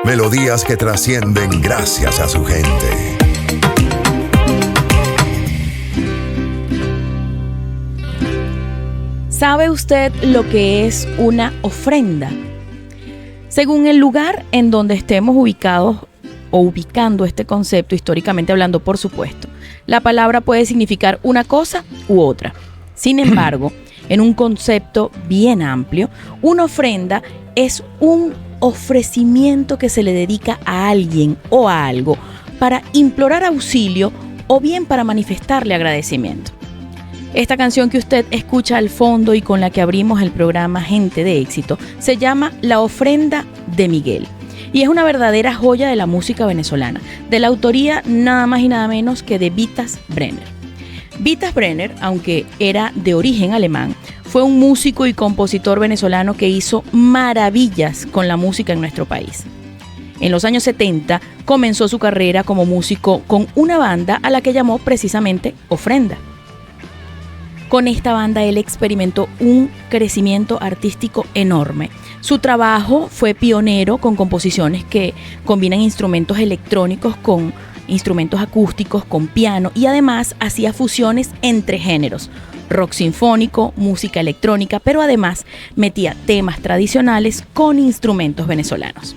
Melodías que trascienden gracias a su gente. ¿Sabe usted lo que es una ofrenda? Según el lugar en donde estemos ubicados o ubicando este concepto, históricamente hablando, por supuesto, la palabra puede significar una cosa u otra. Sin embargo, en un concepto bien amplio, una ofrenda es un ofrecimiento que se le dedica a alguien o a algo para implorar auxilio o bien para manifestarle agradecimiento. Esta canción que usted escucha al fondo y con la que abrimos el programa Gente de Éxito se llama La Ofrenda de Miguel y es una verdadera joya de la música venezolana, de la autoría nada más y nada menos que de Vitas Brenner. Vitas Brenner, aunque era de origen alemán, fue un músico y compositor venezolano que hizo maravillas con la música en nuestro país. En los años 70 comenzó su carrera como músico con una banda a la que llamó precisamente Ofrenda. Con esta banda él experimentó un crecimiento artístico enorme. Su trabajo fue pionero con composiciones que combinan instrumentos electrónicos con instrumentos acústicos, con piano y además hacía fusiones entre géneros. Rock sinfónico, música electrónica, pero además metía temas tradicionales con instrumentos venezolanos.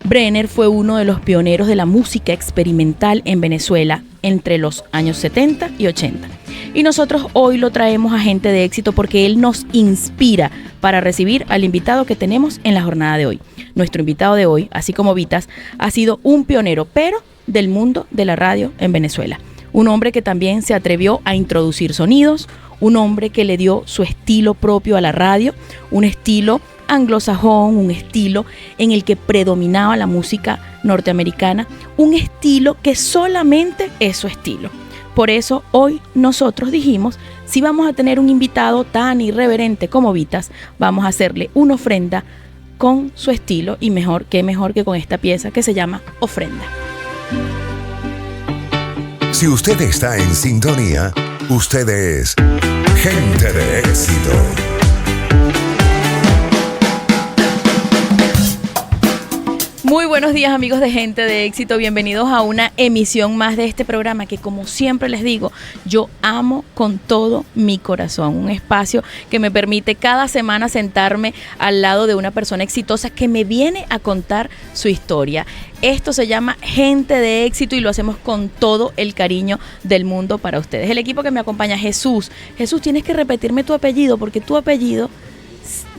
Brenner fue uno de los pioneros de la música experimental en Venezuela entre los años 70 y 80. Y nosotros hoy lo traemos a Gente de Éxito porque él nos inspira para recibir al invitado que tenemos en la jornada de hoy. Nuestro invitado de hoy, así como Vitas, ha sido un pionero, pero del mundo de la radio en Venezuela. Un hombre que también se atrevió a introducir sonidos, un hombre que le dio su estilo propio a la radio, un estilo anglosajón, un estilo en el que predominaba la música norteamericana, un estilo que solamente es su estilo. Por eso hoy nosotros dijimos, si vamos a tener un invitado tan irreverente como Vitas, vamos a hacerle una ofrenda con su estilo y mejor que con esta pieza que se llama Ofrenda. Si usted está en sintonía, usted es Gente de Éxito. Muy buenos días, amigos de Gente de Éxito, bienvenidos a una emisión más de este programa que, como siempre les digo, yo amo con todo mi corazón, un espacio que me permite cada semana sentarme al lado de una persona exitosa que me viene a contar su historia. Esto se llama Gente de Éxito y lo hacemos con todo el cariño del mundo para ustedes. El equipo que me acompaña, Jesús, tienes que repetirme tu apellido porque tu apellido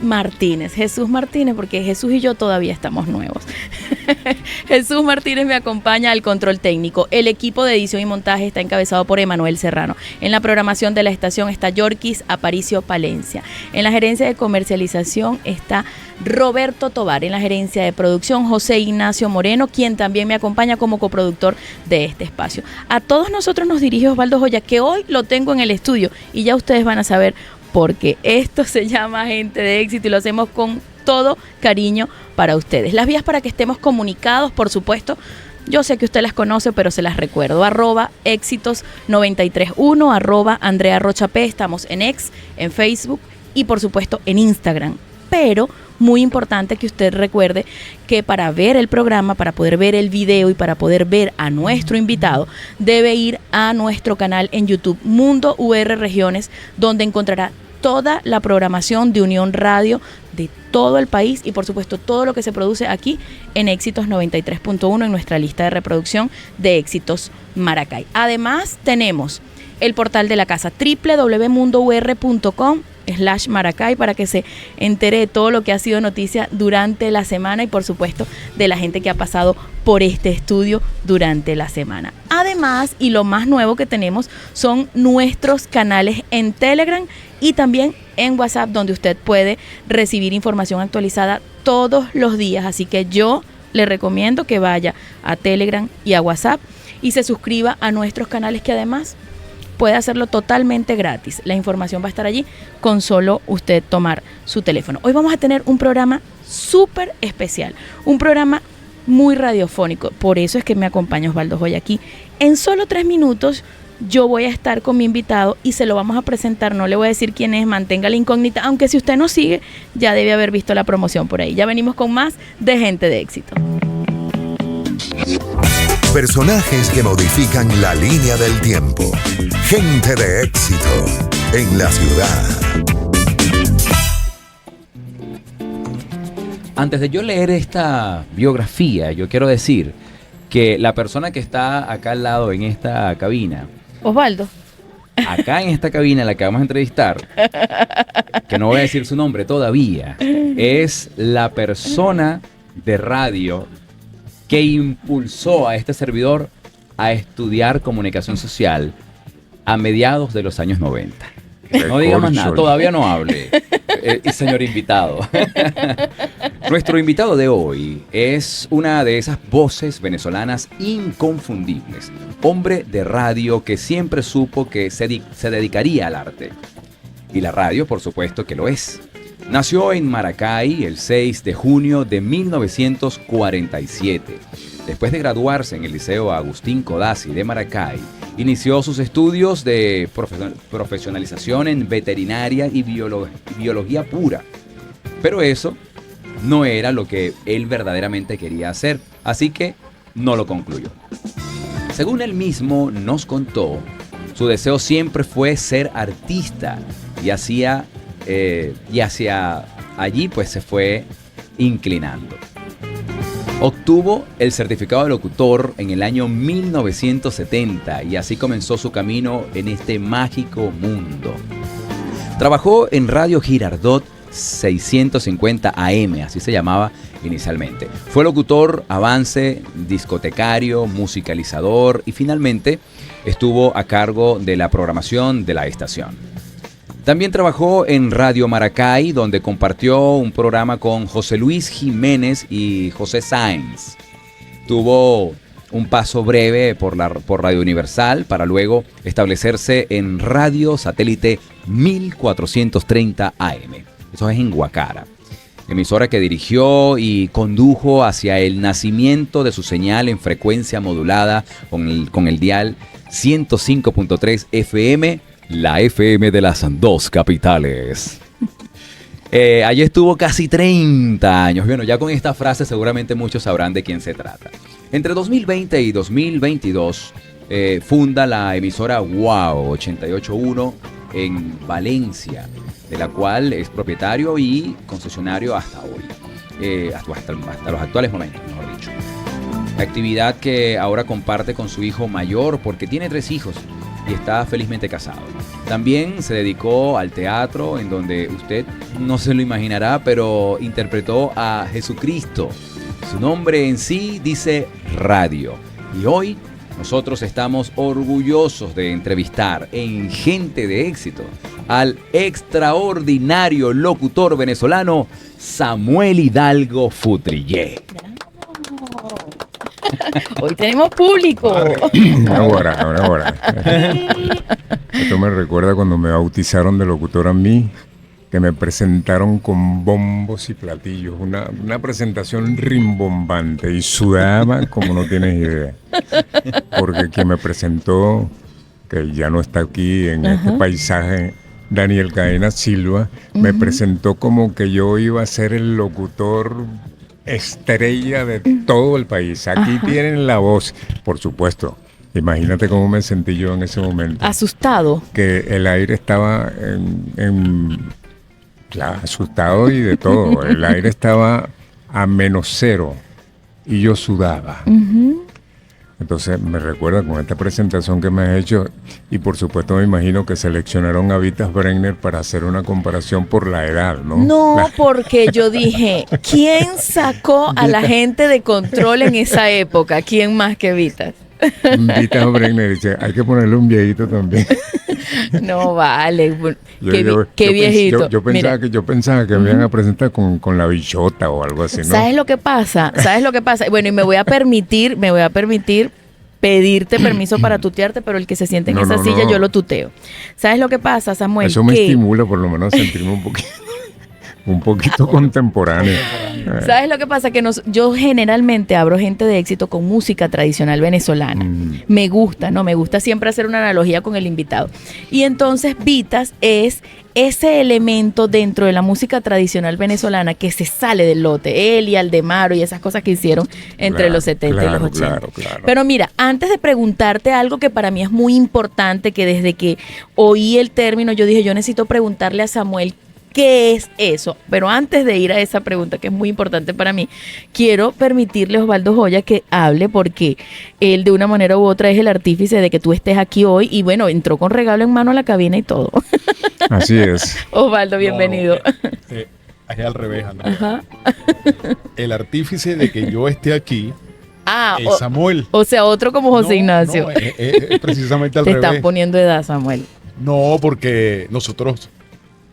Martínez, Jesús Martínez, porque Jesús y yo todavía estamos nuevos. Jesús Martínez me acompaña al control técnico. El equipo de edición y montaje está encabezado por Emanuel Serrano. En la programación de la estación está Yorkis Aparicio Palencia. En la gerencia de comercialización está Roberto Tobar. En la gerencia de producción, José Ignacio Moreno, quien también me acompaña como coproductor de este espacio. A todos nosotros nos dirige Osvaldo Joya, que hoy lo tengo en el estudio y ya ustedes van a saber porque esto se llama Gente de Éxito y lo hacemos con todo cariño para ustedes. Las vías para que estemos comunicados, por supuesto, yo sé que usted las conoce, pero se las recuerdo. @éxitos931, @Andrea Rocha P. Estamos en X, en Facebook y por supuesto en Instagram. Pero muy importante que usted recuerde que para ver el programa, para poder ver el video y para poder ver a nuestro invitado, debe ir a nuestro canal en YouTube, Mundo UR Regiones, donde encontrará toda la programación de Unión Radio de todo el país y por supuesto todo lo que se produce aquí en Éxitos 93.1 en nuestra lista de reproducción de Éxitos Maracay. Además tenemos el portal de la casa www.mundour.com/Maracay para que se entere de todo lo que ha sido noticia durante la semana y por supuesto de la gente que ha pasado por este estudio durante la semana. Además, y lo más nuevo que tenemos son nuestros canales en Telegram y también en WhatsApp, donde usted puede recibir información actualizada todos los días. Así que yo le recomiendo que vaya a Telegram y a WhatsApp y se suscriba a nuestros canales, que además puede hacerlo totalmente gratis. La información va a estar allí con solo usted tomar su teléfono. Hoy vamos a tener un programa súper especial, un programa muy radiofónico. Por eso es que me acompaña Osvaldo Joya aquí. En solo 3 minutos yo voy a estar con mi invitado y se lo vamos a presentar. No le voy a decir quién es, mantenga la incógnita, aunque si usted nos sigue ya debe haber visto la promoción por ahí. Ya venimos con más de Gente de Éxito. Personajes que modifican la línea del tiempo. Gente de éxito en la ciudad. Antes de yo leer esta biografía, yo quiero decir que la persona que está acá al lado en esta cabina, Osvaldo. acá en esta cabina la que vamos a entrevistar, que no voy a decir su nombre todavía, es la persona de radio que impulsó a este servidor a estudiar comunicación social a mediados de los años 90. No diga más nada, todavía no hable, señor invitado. Nuestro invitado de hoy es una de esas voces venezolanas inconfundibles. Hombre de radio que siempre supo que se dedicaría al arte. Y la radio, por supuesto que lo es. Nació en Maracay el 6 de junio de 1947. Después de graduarse en el Liceo Agustín Codazzi de Maracay, inició sus estudios de profesionalización en veterinaria y biología pura. Pero eso no era lo que él verdaderamente quería hacer, así que no lo concluyó. Según él mismo nos contó, su deseo siempre fue ser artista y hacia allí pues se fue inclinando. Obtuvo el certificado de locutor en el año 1970 y así comenzó su camino en este mágico mundo. Trabajó en Radio Girardot 650 AM, así se llamaba inicialmente. Fue locutor, avance, discotecario, musicalizador y finalmente estuvo a cargo de la programación de la estación. También trabajó en Radio Maracay, donde compartió un programa con José Luis Jiménez y José Sáenz. Tuvo un paso breve por Radio Universal para luego establecerse en Radio Satélite 1430 AM. Eso es en Guacara. Emisora que dirigió y condujo hacia el nacimiento de su señal en frecuencia modulada con el dial 105.3 FM, la FM de las dos capitales. Allí estuvo casi 30 años. Bueno, ya con esta frase seguramente muchos sabrán de quién se trata. Entre 2020 y 2022 funda la emisora Wow 88.1 en Valencia, de la cual es propietario y concesionario hasta hoy, hasta los actuales momentos, mejor dicho. Actividad que ahora comparte con su hijo mayor porque tiene 3 hijos y está felizmente casado. También se dedicó al teatro, en donde usted no se lo imaginará, pero interpretó a Jesucristo. Su nombre en sí dice radio. Y hoy nosotros estamos orgullosos de entrevistar en Gente de Éxito al extraordinario locutor venezolano Samuel Hidalgo Futrillé. Hoy tenemos público. Una hora. Esto me recuerda cuando me bautizaron de locutor a mí, que me presentaron con bombos y platillos, una presentación rimbombante y sudaba como no tienes idea. Porque quien me presentó, que ya no está aquí en este paisaje, Daniel Cadena Silva, me presentó como que yo iba a ser el locutor estrella de todo el país. Aquí tienen la voz, por supuesto. Imagínate cómo me sentí yo en ese momento. Asustado. Que el aire estaba asustado y de todo. El aire estaba a -0 y yo sudaba. Entonces me recuerda con esta presentación que me has hecho y por supuesto me imagino que seleccionaron a Vitas Brenner para hacer una comparación por la edad, ¿no? No, porque yo dije, ¿quién sacó a la gente de control en esa época? ¿Quién más que Vitas? Vitas Brenner dice, hay que ponerle un viejito también. No vale, qué viejito. Yo pensaba que me iban a presentar con la bichota o algo así, ¿no? ¿Sabes lo que pasa? Bueno, y me voy a permitir pedirte permiso para tutearte, pero el que se siente en esa silla yo lo tuteo. ¿Sabes lo que pasa, Samuel? Eso me estimula por lo menos a sentirme un un poquito contemporáneo. ¿Sabes lo que pasa? Que yo generalmente abro gente de éxito con música tradicional venezolana. Me gusta, ¿no? Me gusta siempre hacer una analogía con el invitado. Y entonces Vitas es ese elemento dentro de la música tradicional venezolana que se sale del lote. Él y Aldemaro y esas cosas que hicieron entre los 70 y los 80. Claro. Pero mira, antes de preguntarte algo que para mí es muy importante, que desde que oí el término yo dije, yo necesito preguntarle a Samuel ¿qué es eso? Pero antes de ir a esa pregunta, que es muy importante para mí, quiero permitirle a Osvaldo Joya que hable, porque él de una manera u otra es el artífice de que tú estés aquí hoy y bueno, entró con regalo en mano a la cabina y todo. Así es. Osvaldo, bienvenido. Es al revés, Andrea. Ajá. El artífice de que yo esté aquí es Samuel. O sea, otro como José Ignacio. No, es precisamente al Te revés. están poniendo edad, Samuel. No, porque nosotros,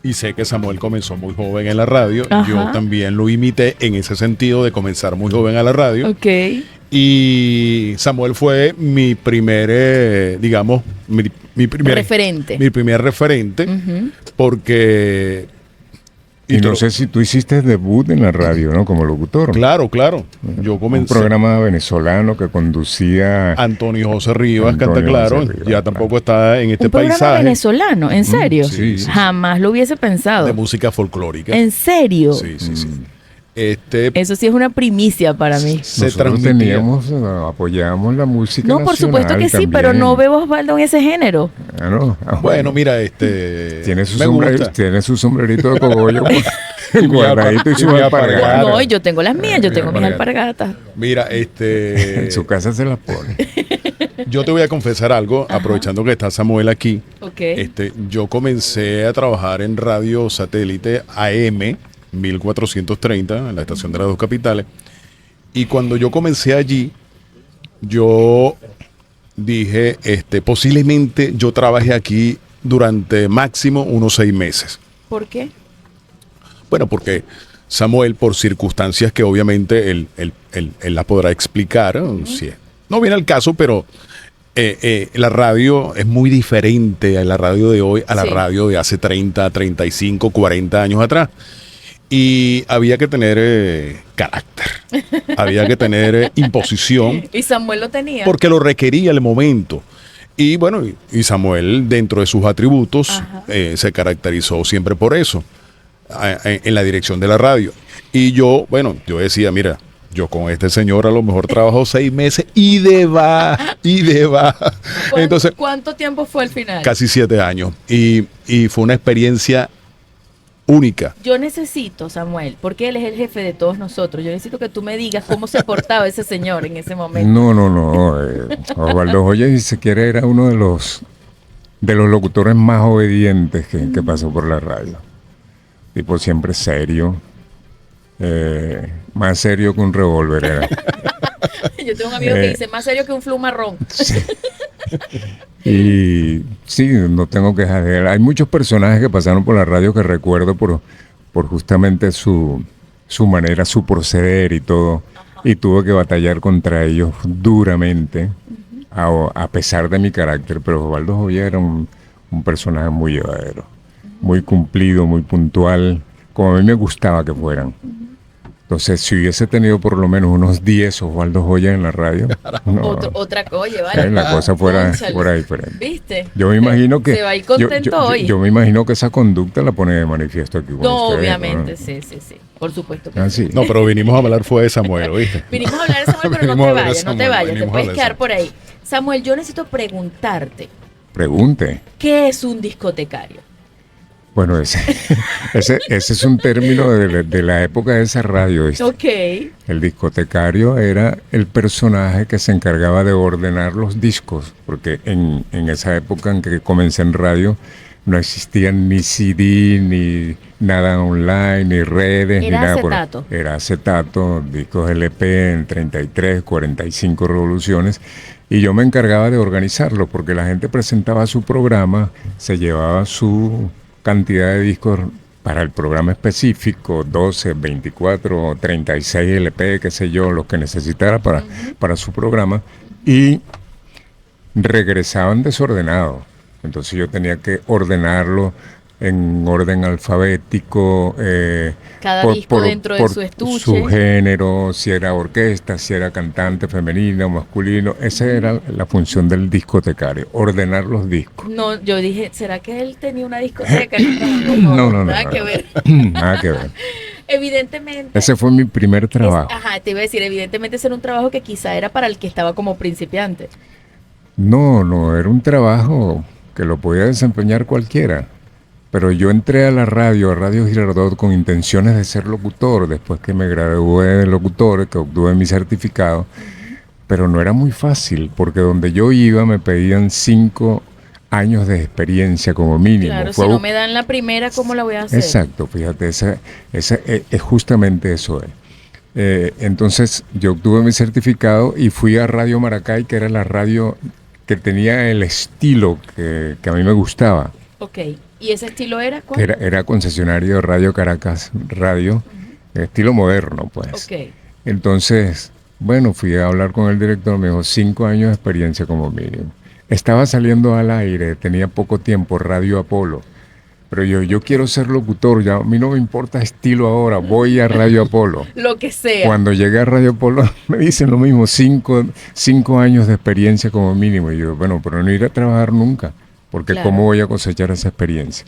y sé que Samuel comenzó muy joven en la radio, Ajá. yo también lo imité en ese sentido de comenzar muy joven a la radio. Ok. Y Samuel fue mi primer, digamos, mi primer Referente. Mi primer referente, Ujú. porque... Y no sé si tú hiciste debut en la radio, ¿no? Como locutor. Claro. Yo Un comencé... programa venezolano que conducía Antonio José Rivas, Antonio canta claro, José Rivas, ya claro. tampoco está en este Un programa paisaje venezolano, ¿en serio? sí. Jamás lo hubiese pensado. de música folclórica. ¿En serio? Sí. Eso sí es una primicia para mí. Se Nosotros transmitía. apoyábamos la música No, por supuesto que nacional sí, pero también. no veo a Osvaldo en ese género. Ah, no. Ah, Bueno, mira, tiene su, me gusta. tiene su sombrerito de cogollo guardadito y su y mi alpargata. Claro. No, y yo tengo las mías, yo tengo mis alpargatas. Mira, En su casa se las pone. yo te voy a confesar algo, aprovechando que está Samuel aquí. Ok. Yo comencé a trabajar en radio satélite AM 1430, en la estación de las dos capitales. Y cuando yo comencé allí, yo dije, posiblemente yo trabajé aquí durante máximo unos 6 meses. ¿Por qué? Bueno, porque Samuel, por circunstancias que obviamente él las podrá explicar, si no viene al caso, pero la radio es muy diferente a la radio de hoy a la Sí. radio de hace 30, 35, 40 años atrás. Y había que tener carácter, había que tener imposición, Y Samuel lo tenía. porque lo requería el momento. Y bueno, y Samuel, dentro de sus atributos, Ajá. se caracterizó siempre por eso, en la dirección de la radio. Y yo decía, mira, yo con este señor a lo mejor trabajo 6 meses y de va. Entonces, ¿Cuánto tiempo fue al final? casi 7 años. Y fue una experiencia única. Yo necesito, Samuel, porque él es el jefe de todos nosotros, yo necesito que tú me digas cómo se portaba ese señor en ese momento. No. Osvaldo Joya, si se quiere, era uno de los locutores más obedientes que pasó por la radio. Tipo siempre serio. Más serio que un revólver era. Yo tengo un amigo que dice, más serio que un flu marrón. Y sí, no tengo quejas de él. Hay muchos personajes que pasaron por la radio que recuerdo por justamente su manera, su proceder y todo. Y tuve que batallar contra ellos duramente, a pesar de mi carácter. Pero Osvaldo Joya era un personaje muy llevadero, muy cumplido, muy puntual, como a mí me gustaba que fueran. Entonces, si hubiese tenido por lo menos unos 10 Osvaldo Joya en la radio, no, Otra cosa, ¿vale? la cosa fuera Cónchale. diferente. ¿Viste? Yo me imagino que Se va a ir contento hoy. yo me imagino que esa conducta la pone de manifiesto aquí con No, ustedes, obviamente, ¿no? sí. Por supuesto que Ah, sí. sí. No, pero vinimos a hablar fue de Samuel, ¿oíste? Vinimos a hablar de Samuel, pero Vinimos no a te hablar de vayas, no te Samuel, vayas, te vinimos a puedes hablar de quedar por ahí. Samuel, yo necesito preguntarte, Pregunte. ¿qué es un discotecario? Bueno, ese es un término de la época de esa radio. ¿viste? Ok. El discotecario era el personaje que se encargaba de ordenar los discos, porque en esa época en que comencé en radio no existían ni CD, ni nada online, ni redes, Era ni nada. acetato. Era acetato, discos LP en 33, 45 revoluciones. Y yo me encargaba de organizarlo, porque la gente presentaba su programa, se llevaba su cantidad de discos para el programa específico, 12, 24, 36 LP, qué sé yo, los que necesitara para su programa, y regresaban desordenados. Entonces yo tenía que ordenarlo, en orden alfabético, Cada disco dentro de su estuche. su género, si era orquesta, si era cantante femenino o masculino. Esa era la función del discotecario, ordenar los discos. No, yo dije, ¿será que él tenía una discoteca? No, Nada que ver. Nada que ver. Evidentemente. Ese fue mi primer trabajo. Ajá, te iba a decir, evidentemente ese era un trabajo que quizá era para el que estaba como principiante. No, era un trabajo que lo podía desempeñar cualquiera. Pero yo entré a Radio Girardot, con intenciones de ser locutor, después que me gradué de locutor, que obtuve mi certificado, pero no era muy fácil, porque donde yo iba me pedían 5 años de experiencia como mínimo. Claro, si no me dan la primera, ¿cómo la voy a hacer? Exacto, fíjate, esa es justamente eso. Entonces yo obtuve mi certificado y fui a Radio Maracay, que era la radio que tenía el estilo que a mí me gustaba. Ok, ¿y ese estilo era cuál? Era concesionario de Radio Caracas Radio, estilo moderno, pues. Ok. Entonces, bueno, fui a hablar con el director, me dijo 5 años de experiencia como mínimo. Estaba saliendo al aire, tenía poco tiempo, Radio Apolo, pero yo quiero ser locutor, ya a mí no me importa estilo ahora, voy a Radio Apolo. Lo que sea. Cuando llegué a Radio Apolo me dicen lo mismo, 5 años de experiencia como mínimo. Y yo, bueno, pero no iré a trabajar nunca, porque Claro. ¿cómo voy a cosechar esa experiencia?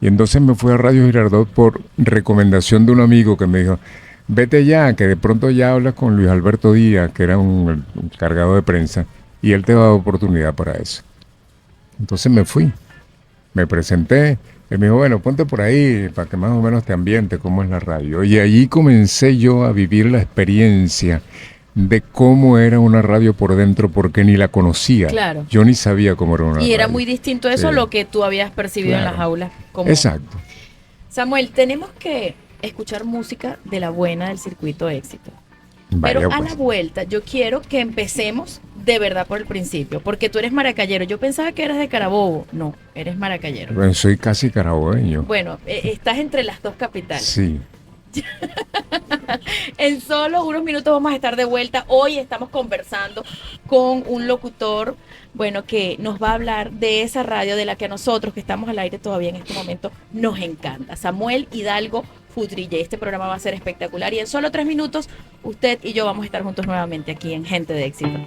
Y entonces me fui a Radio Girardot por recomendación de un amigo que me dijo, vete ya, que de pronto ya hablas con Luis Alberto Díaz, que era un encargado de prensa, y él te va a dar oportunidad para eso. Entonces me fui, me presenté, él me dijo, bueno, ponte por ahí para que más o menos te ambiente cómo es la radio. Y allí comencé yo a vivir la experiencia de cómo era una radio por dentro, porque ni la conocía. Claro. Yo ni sabía cómo era una radio. Y era muy distinto eso a Sí. lo que tú habías percibido en Claro. las aulas. Exacto. Samuel, tenemos que escuchar música de la buena del circuito éxito. Vaya, Pero a pues. la vuelta yo quiero que empecemos de verdad por el principio, porque tú eres maracayero. Yo pensaba que eras de Carabobo. No, eres maracayero. Bueno, soy casi carabobeño. Bueno, estás entre las dos capitales. Sí. En solo unos minutos vamos a estar de vuelta. Hoy estamos conversando con un locutor, bueno, que nos va a hablar de esa radio de la que a nosotros, que estamos al aire todavía en este momento, nos encanta. Samuel Hidalgo Futrille. Este programa va a ser espectacular y en solo 3 minutos usted y yo vamos a estar juntos nuevamente aquí en Gente de Éxito.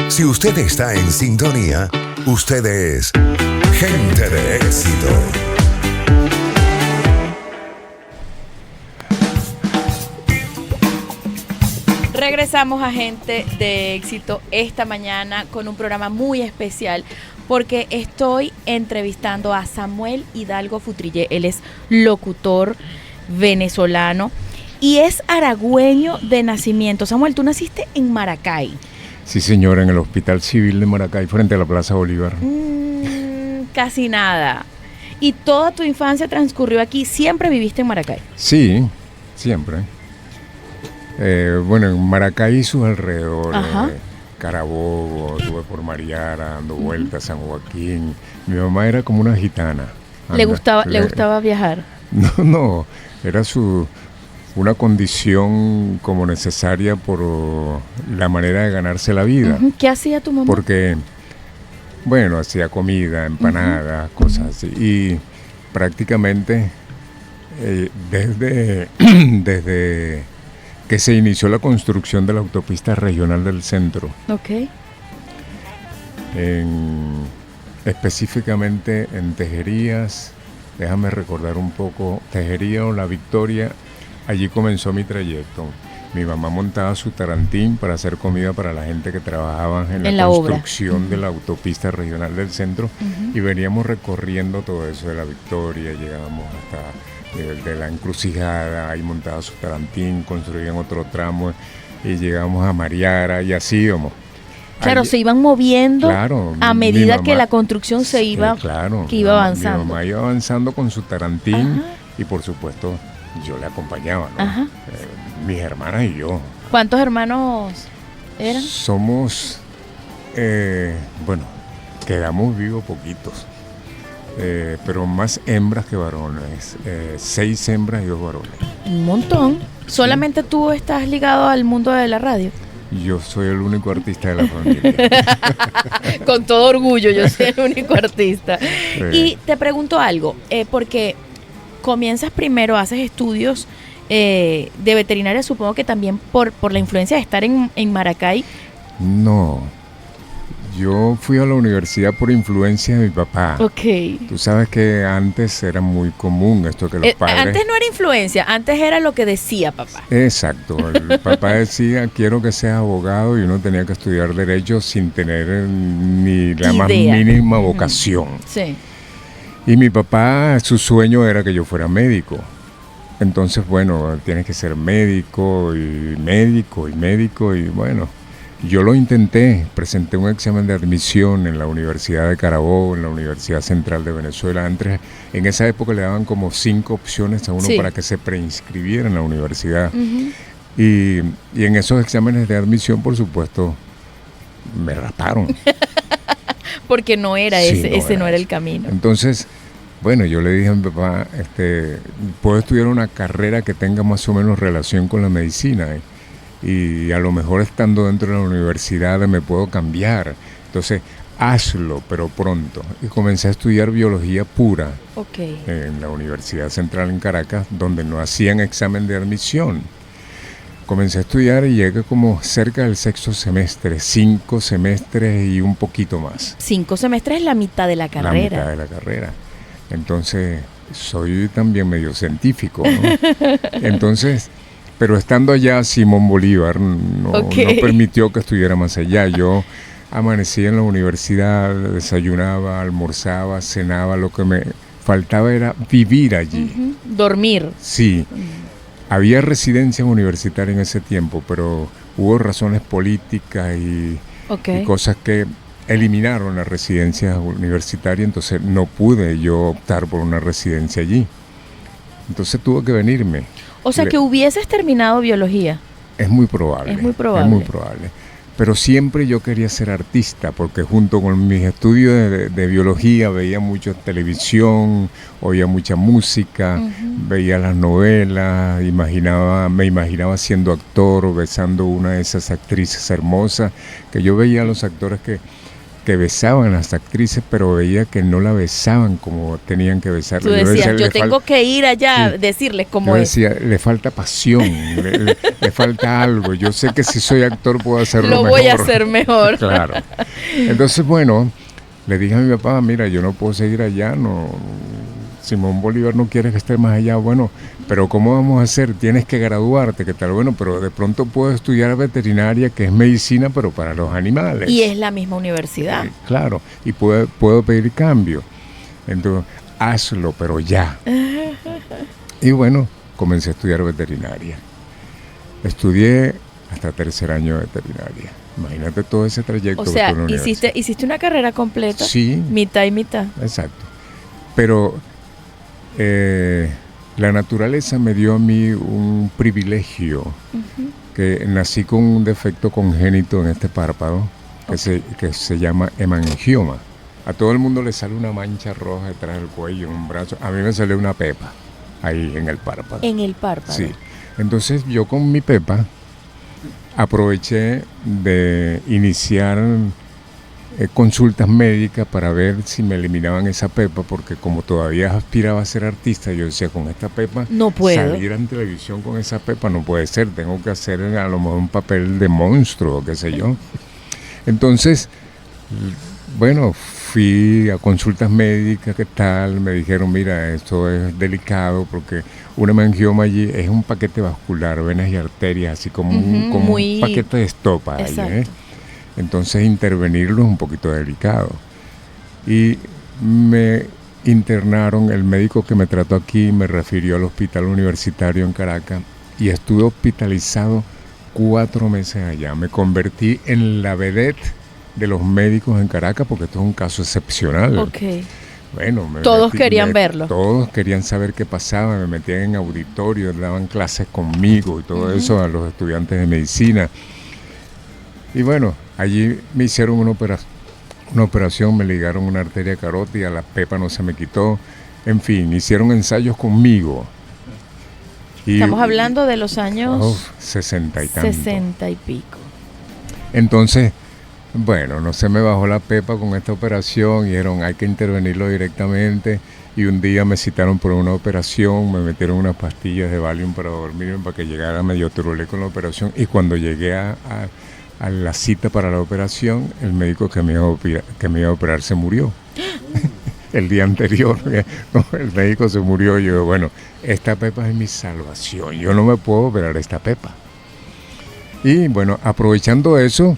Si usted está en sintonía, usted es Gente de Éxito. Regresamos a Gente de Éxito esta mañana con un programa muy especial porque estoy entrevistando a Samuel Hidalgo Futrille. Él es locutor venezolano y es aragüeño de nacimiento. Samuel, tú naciste en Maracay. Sí, señora, en el Hospital Civil de Maracay, frente a la Plaza Bolívar. Casi nada. ¿Y toda tu infancia transcurrió aquí? ¿Siempre viviste en Maracay? Sí, siempre. Bueno, en Maracay y sus alrededores, Ajá. Carabobo, estuve por Mariara, dando vueltas, San Joaquín. Mi mamá era como una gitana. ¿Le gustaba viajar? No, era una condición como necesaria por la manera de ganarse la vida. Ujú. ¿Qué hacía tu mamá? Porque, bueno, hacía comida, empanadas, cosas así. Y prácticamente desde que se inició la construcción de la autopista regional del centro, Ok. específicamente en Tejerías, déjame recordar un poco, Tejería o La Victoria, allí comenzó mi trayecto. Mi mamá montaba su tarantín para hacer comida para la gente que trabajaba en la obra. construcción de la autopista regional del centro, y veníamos recorriendo todo eso de La Victoria, llegábamos hasta de la encrucijada, ahí montaba su tarantín, construían otro tramo y llegamos a Mariara y así íbamos. Claro, Allí- se iban moviendo Claro, a mi medida que mamá- la construcción se iba, claro, que iba avanzando. Mi mamá iba avanzando con su tarantín Ajá. y por supuesto yo le acompañaba, ¿no? Ajá. Mis hermanas y yo. ¿Cuántos hermanos eran? Somos, bueno, quedamos vivos poquitos, pero más hembras que varones, 6 hembras y 2 varones. Un montón. ¿Solamente tú estás ligado al mundo de la radio? Yo soy el único artista de la familia. Con todo orgullo, yo soy el único artista. Sí. Y te pregunto algo, porque comienzas primero, haces estudios de veterinaria, supongo que también por la influencia de estar en Maracay. No, yo fui a la universidad por influencia de mi papá. Ok. Tú sabes que antes era muy común esto que los padres... Antes no era influencia, antes era lo que decía papá. Exacto, el papá decía, quiero que seas abogado, y uno tenía que estudiar Derecho sin tener ni la más Idea. mínima vocación. Sí. Y mi papá, su sueño era que yo fuera médico. Entonces, bueno, tienes que ser médico y médico y médico, y bueno, yo lo intenté, presenté un examen de admisión en la Universidad de Carabobo, en la Universidad Central de Venezuela. Antes, en esa época le daban como 5 opciones a uno Sí. para que se preinscribiera en la universidad. Ujú. Y en esos exámenes de admisión, por supuesto, me raparon. Porque no era Sí, ese no era el eso. camino. Entonces, bueno, yo le dije a mi papá, puedo estudiar una carrera que tenga más o menos relación con la medicina, y a lo mejor estando dentro de la universidad me puedo cambiar. Entonces, hazlo, pero pronto. Y comencé a estudiar biología pura Ok. en la Universidad Central en Caracas, donde no hacían examen de admisión. Comencé a estudiar y llegué como cerca del 6º semestre, 5 semestres y un poquito más. 5 semestres es la mitad de la La carrera. mitad de la carrera. Entonces, soy también medio científico, ¿no? Entonces, pero estando allá, Simón Bolívar Ok. no permitió que estuviera más allá. Yo amanecía en la universidad, desayunaba, almorzaba, cenaba, lo que me faltaba era vivir allí. Ujú. Dormir. Sí, había residencia universitaria en ese tiempo, pero hubo razones políticas y Ok. cosas que eliminaron la residencia universitaria, entonces no pude yo optar por una residencia allí. Entonces tuve que venirme. O sea, que hubieses terminado biología. Es muy probable. Es muy probable. Es muy probable. Pero siempre yo quería ser artista, porque junto con mis estudios de biología veía mucho televisión, oía mucha música, veía las novelas, me imaginaba siendo actor, besando una de esas actrices hermosas, que yo veía a los actores que besaban a las actrices, pero veía que no la besaban como tenían que besarla. Tú decías, yo "Le tengo que ir allá, Sí. decirles yo cómo es. decía, le falta pasión, le falta algo. Yo sé que si soy actor puedo hacerlo Lo mejor. voy a hacer mejor. Claro. Entonces, bueno, le dije a mi papá, mira, yo no puedo seguir allá, no. Simón Bolívar no quiere que esté más allá. Bueno, pero ¿cómo vamos a hacer? Tienes que graduarte, ¿qué tal? Bueno, pero de pronto puedo estudiar veterinaria, que es medicina, pero para los animales. Y es la misma universidad. Claro, y puedo pedir cambio. Entonces, hazlo, pero ya. Y bueno, comencé a estudiar veterinaria. Estudié hasta 3er año de veterinaria. Imagínate todo ese trayecto. O sea, que tuve en la universidad. hiciste una carrera completa. Sí, Mitad y mitad. exacto. Pero la naturaleza me dio a mí un privilegio, que nací con un defecto congénito en este párpado, que se llama hemangioma. A todo el mundo le sale una mancha roja detrás del cuello, en un brazo. A mí me salió una pepa ahí en el párpado. En el párpado. Sí. Entonces yo con mi pepa aproveché de iniciar consultas médicas para ver si me eliminaban esa pepa, porque como todavía aspiraba a ser artista, yo decía, con esta pepa, No puedo. salir en televisión con esa pepa no puede ser, tengo que hacer a lo mejor un papel de monstruo, qué sé yo. Entonces, bueno, fui a consultas médicas, ¿qué tal? Me dijeron, mira, esto es delicado porque un hemangioma allí es un paquete vascular, venas y arterias, así como, como muy- un paquete de estopa. Ahí, Exacto. Entonces intervenirlo es un poquito delicado. Y me internaron, el médico que me trató aquí me refirió al hospital universitario en Caracas y estuve hospitalizado 4 meses allá. Me convertí en la vedette de los médicos en Caracas porque esto es un caso excepcional. Ok. Bueno, Todos querían verlo. Todos querían saber qué pasaba, me metían en auditorios, daban clases conmigo y todo eso a los estudiantes de medicina. Y bueno, allí me hicieron una operación, me ligaron una arteria carótida, la pepa no se me quitó. En fin, hicieron ensayos conmigo. Y, Estamos hablando de los años 60 y tanto. 60 y pico. Entonces, bueno, no se me bajó la pepa con esta operación y dijeron, hay que intervenirlo directamente. Y un día me citaron por una operación, me metieron unas pastillas de Valium para dormirme, para que llegara medio turulé con la operación. Y cuando llegué a la cita para la operación, el médico que me iba a operar se murió. El día anterior, no, el médico se murió. Y yo, bueno, esta pepa es mi salvación, yo no me puedo operar esta pepa. Y bueno, aprovechando eso,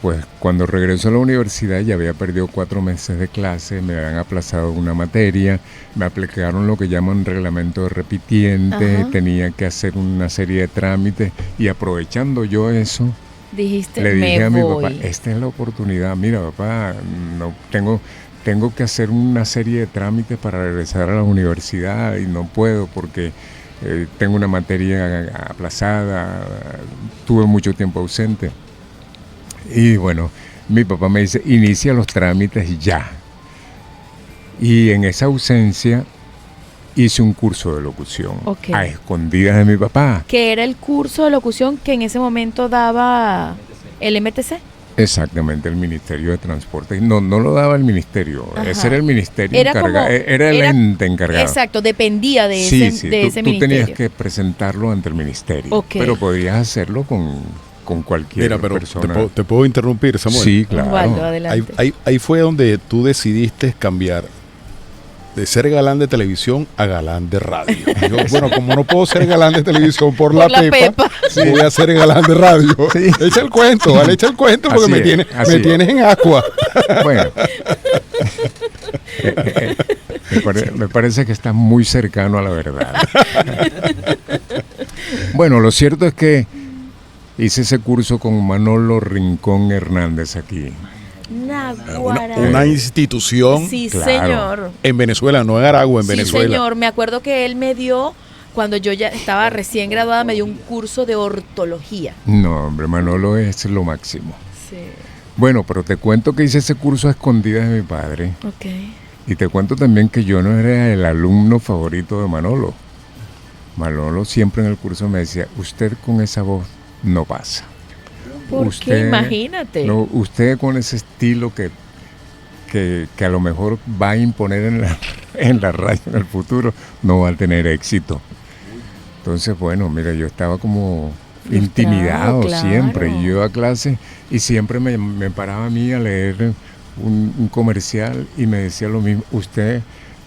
pues cuando regreso a la universidad ya había perdido 4 meses de clase, me habían aplazado una materia, me aplicaron lo que llaman reglamento de repitiente, Ajá. tenía que hacer una serie de trámites y aprovechando yo eso, Dijiste, le dije me a mi voy. papá, esta es la oportunidad, mira papá, no tengo que hacer una serie de trámites para regresar a la universidad y no puedo porque tengo una materia aplazada, tuve mucho tiempo ausente. Y bueno, mi papá me dice, inicia los trámites ya. Y en esa ausencia hice un curso de locución, Ok. a escondidas de mi papá. Que era el curso de locución que en ese momento daba el MTC. Exactamente, el Ministerio de Transporte. No lo daba el ministerio, Ajá. ese era el ministerio Era encargado, como- era el era- ente encargado. Exacto, dependía de Sí, ese, sí, de tú, ese tú tenías ministerio. que presentarlo ante el ministerio, Ok. pero podías hacerlo con cualquier Mira, pero persona. te puedo interrumpir, Samuel. Sí, claro. Osvaldo, adelante. Ahí fue donde tú decidiste cambiar de ser galán de televisión a galán de radio. Yo, bueno, como no puedo ser galán de televisión por la pepa, voy a ser galán de radio. Sí. Echa el cuento, vale, echa el cuento porque Así me es, tienes, así me es. tienes en agua. Bueno, me parece que está muy cercano a la verdad. Bueno, lo cierto es que hice ese curso con Manolo Rincón Hernández aquí. Naguará. Una institución Sí, Claro. señor. en Venezuela, no en Aragua, en Sí, Venezuela. señor. Me acuerdo que él me dio, cuando yo ya estaba recién graduada, me dio un curso de ortología. No, hombre, Manolo es lo máximo. Sí. Bueno, pero te cuento que hice ese curso a escondidas de mi padre. Ok. Y te cuento también que yo no era el alumno favorito de Manolo. Manolo siempre en el curso me decía, usted con esa voz no pasa. Porque imagínate. No, usted con ese estilo que a lo mejor va a imponer en la radio en el futuro, no va a tener éxito. Entonces, bueno, mira, yo estaba como Frustrado, intimidado claro. siempre. Y yo iba a clase y siempre me paraba a mí a leer un comercial y me decía lo mismo, usted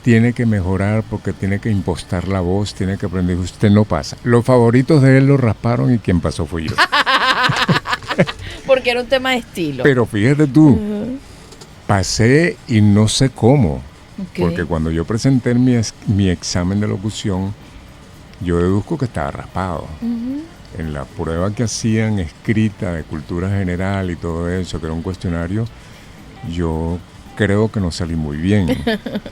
tiene que mejorar porque tiene que impostar la voz, tiene que aprender, usted no pasa. Los favoritos de él lo rasparon y quien pasó fui yo. Porque era un tema de estilo. Pero fíjate tú, pasé y no sé cómo, Ok. porque cuando yo presenté mi examen de locución, yo deduzco que estaba raspado. Ujú. En la prueba que hacían escrita de cultura general y todo eso, que era un cuestionario, yo creo que no salí muy bien.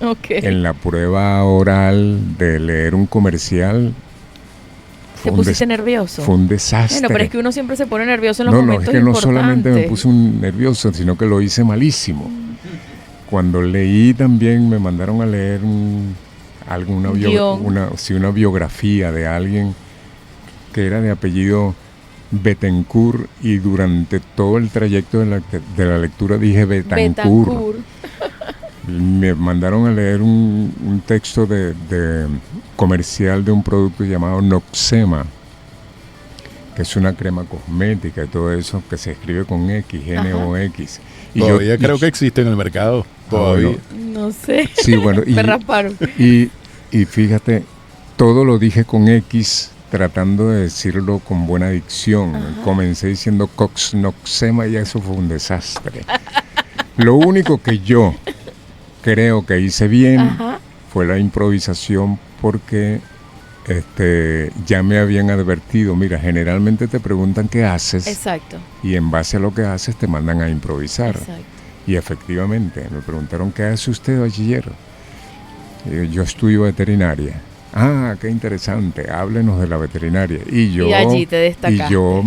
Ok. En la prueba oral de leer un comercial, ¿Te pusiste nervioso? fue un desastre. Bueno, pero es que uno siempre se pone nervioso en los No, momentos es que no solamente me importantes. puse nervioso, sino que lo hice malísimo. Cuando leí también me mandaron a leer una Guión. biografía de alguien que era de apellido Betancourt y durante todo el trayecto de la lectura dije Betancourt. Betancourt. Me mandaron a leer un texto de comercial de un producto llamado Noxema, que es una crema cosmética y todo eso que se escribe con X, N-O-X. Y Todavía creo y- que existe en el mercado. Todavía. bueno. No sé. Sí, bueno, Me rasparon. y fíjate, todo lo dije con X, tratando de decirlo con buena dicción. Ajá. Comencé diciendo Cox Noxema y eso fue un desastre. Lo único que yo creo que hice bien Ajá. fue la improvisación porque ya me habían advertido, mira, generalmente te preguntan qué haces Exacto. y en base a lo que haces te mandan a improvisar. Exacto. Y efectivamente, me preguntaron, ¿qué hace usted, bachiller? Yo estudio veterinaria. Ah, qué interesante, háblenos de la veterinaria. Y allí te destacaste. Y yo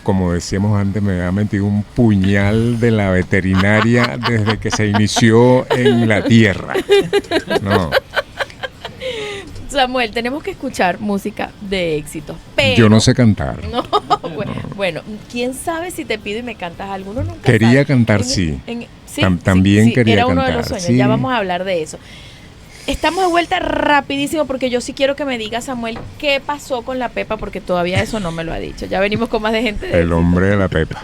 como decíamos antes, me había metido un puñal de la veterinaria desde que se inició en la tierra. No, Samuel, tenemos que escuchar música de éxito. Pero yo no sé cantar. No, bueno, Bueno, quién sabe si te pido y me cantas algo. Uno nunca Quería sabe. cantar, ¿Sí? sí. También quería era uno cantar, de los sueños. sí. Ya vamos a hablar de eso. Estamos de vuelta rapidísimo porque yo sí quiero que me diga, Samuel, qué pasó con la Pepa, porque todavía eso no me lo ha dicho. Ya venimos con más de gente de El hombre de la Pepa.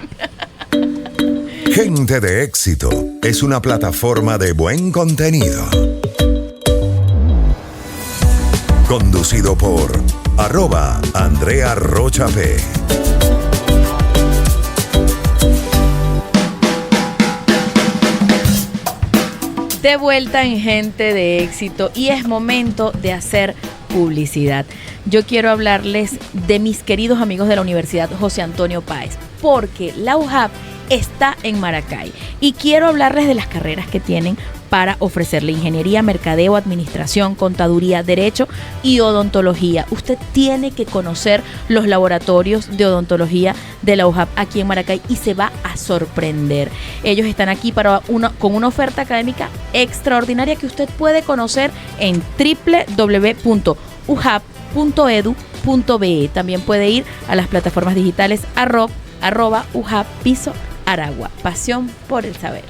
Gente de Éxito es una plataforma de buen contenido. Conducido por @Andrea Rocha P. De vuelta en Gente de Éxito y es momento de hacer publicidad. Yo quiero hablarles de mis queridos amigos de la Universidad José Antonio Páez, porque la UJAP está en Maracay y quiero hablarles de las carreras que tienen para ofrecerle ingeniería, mercadeo, administración, contaduría, derecho y odontología. Usted tiene que conocer los laboratorios de odontología de la UJAP aquí en Maracay y se va a sorprender. Ellos están aquí con una oferta académica extraordinaria que usted puede conocer en www.ujap.edu.be. También puede ir a las plataformas digitales @ujap_Aragua. Pasión por el saber.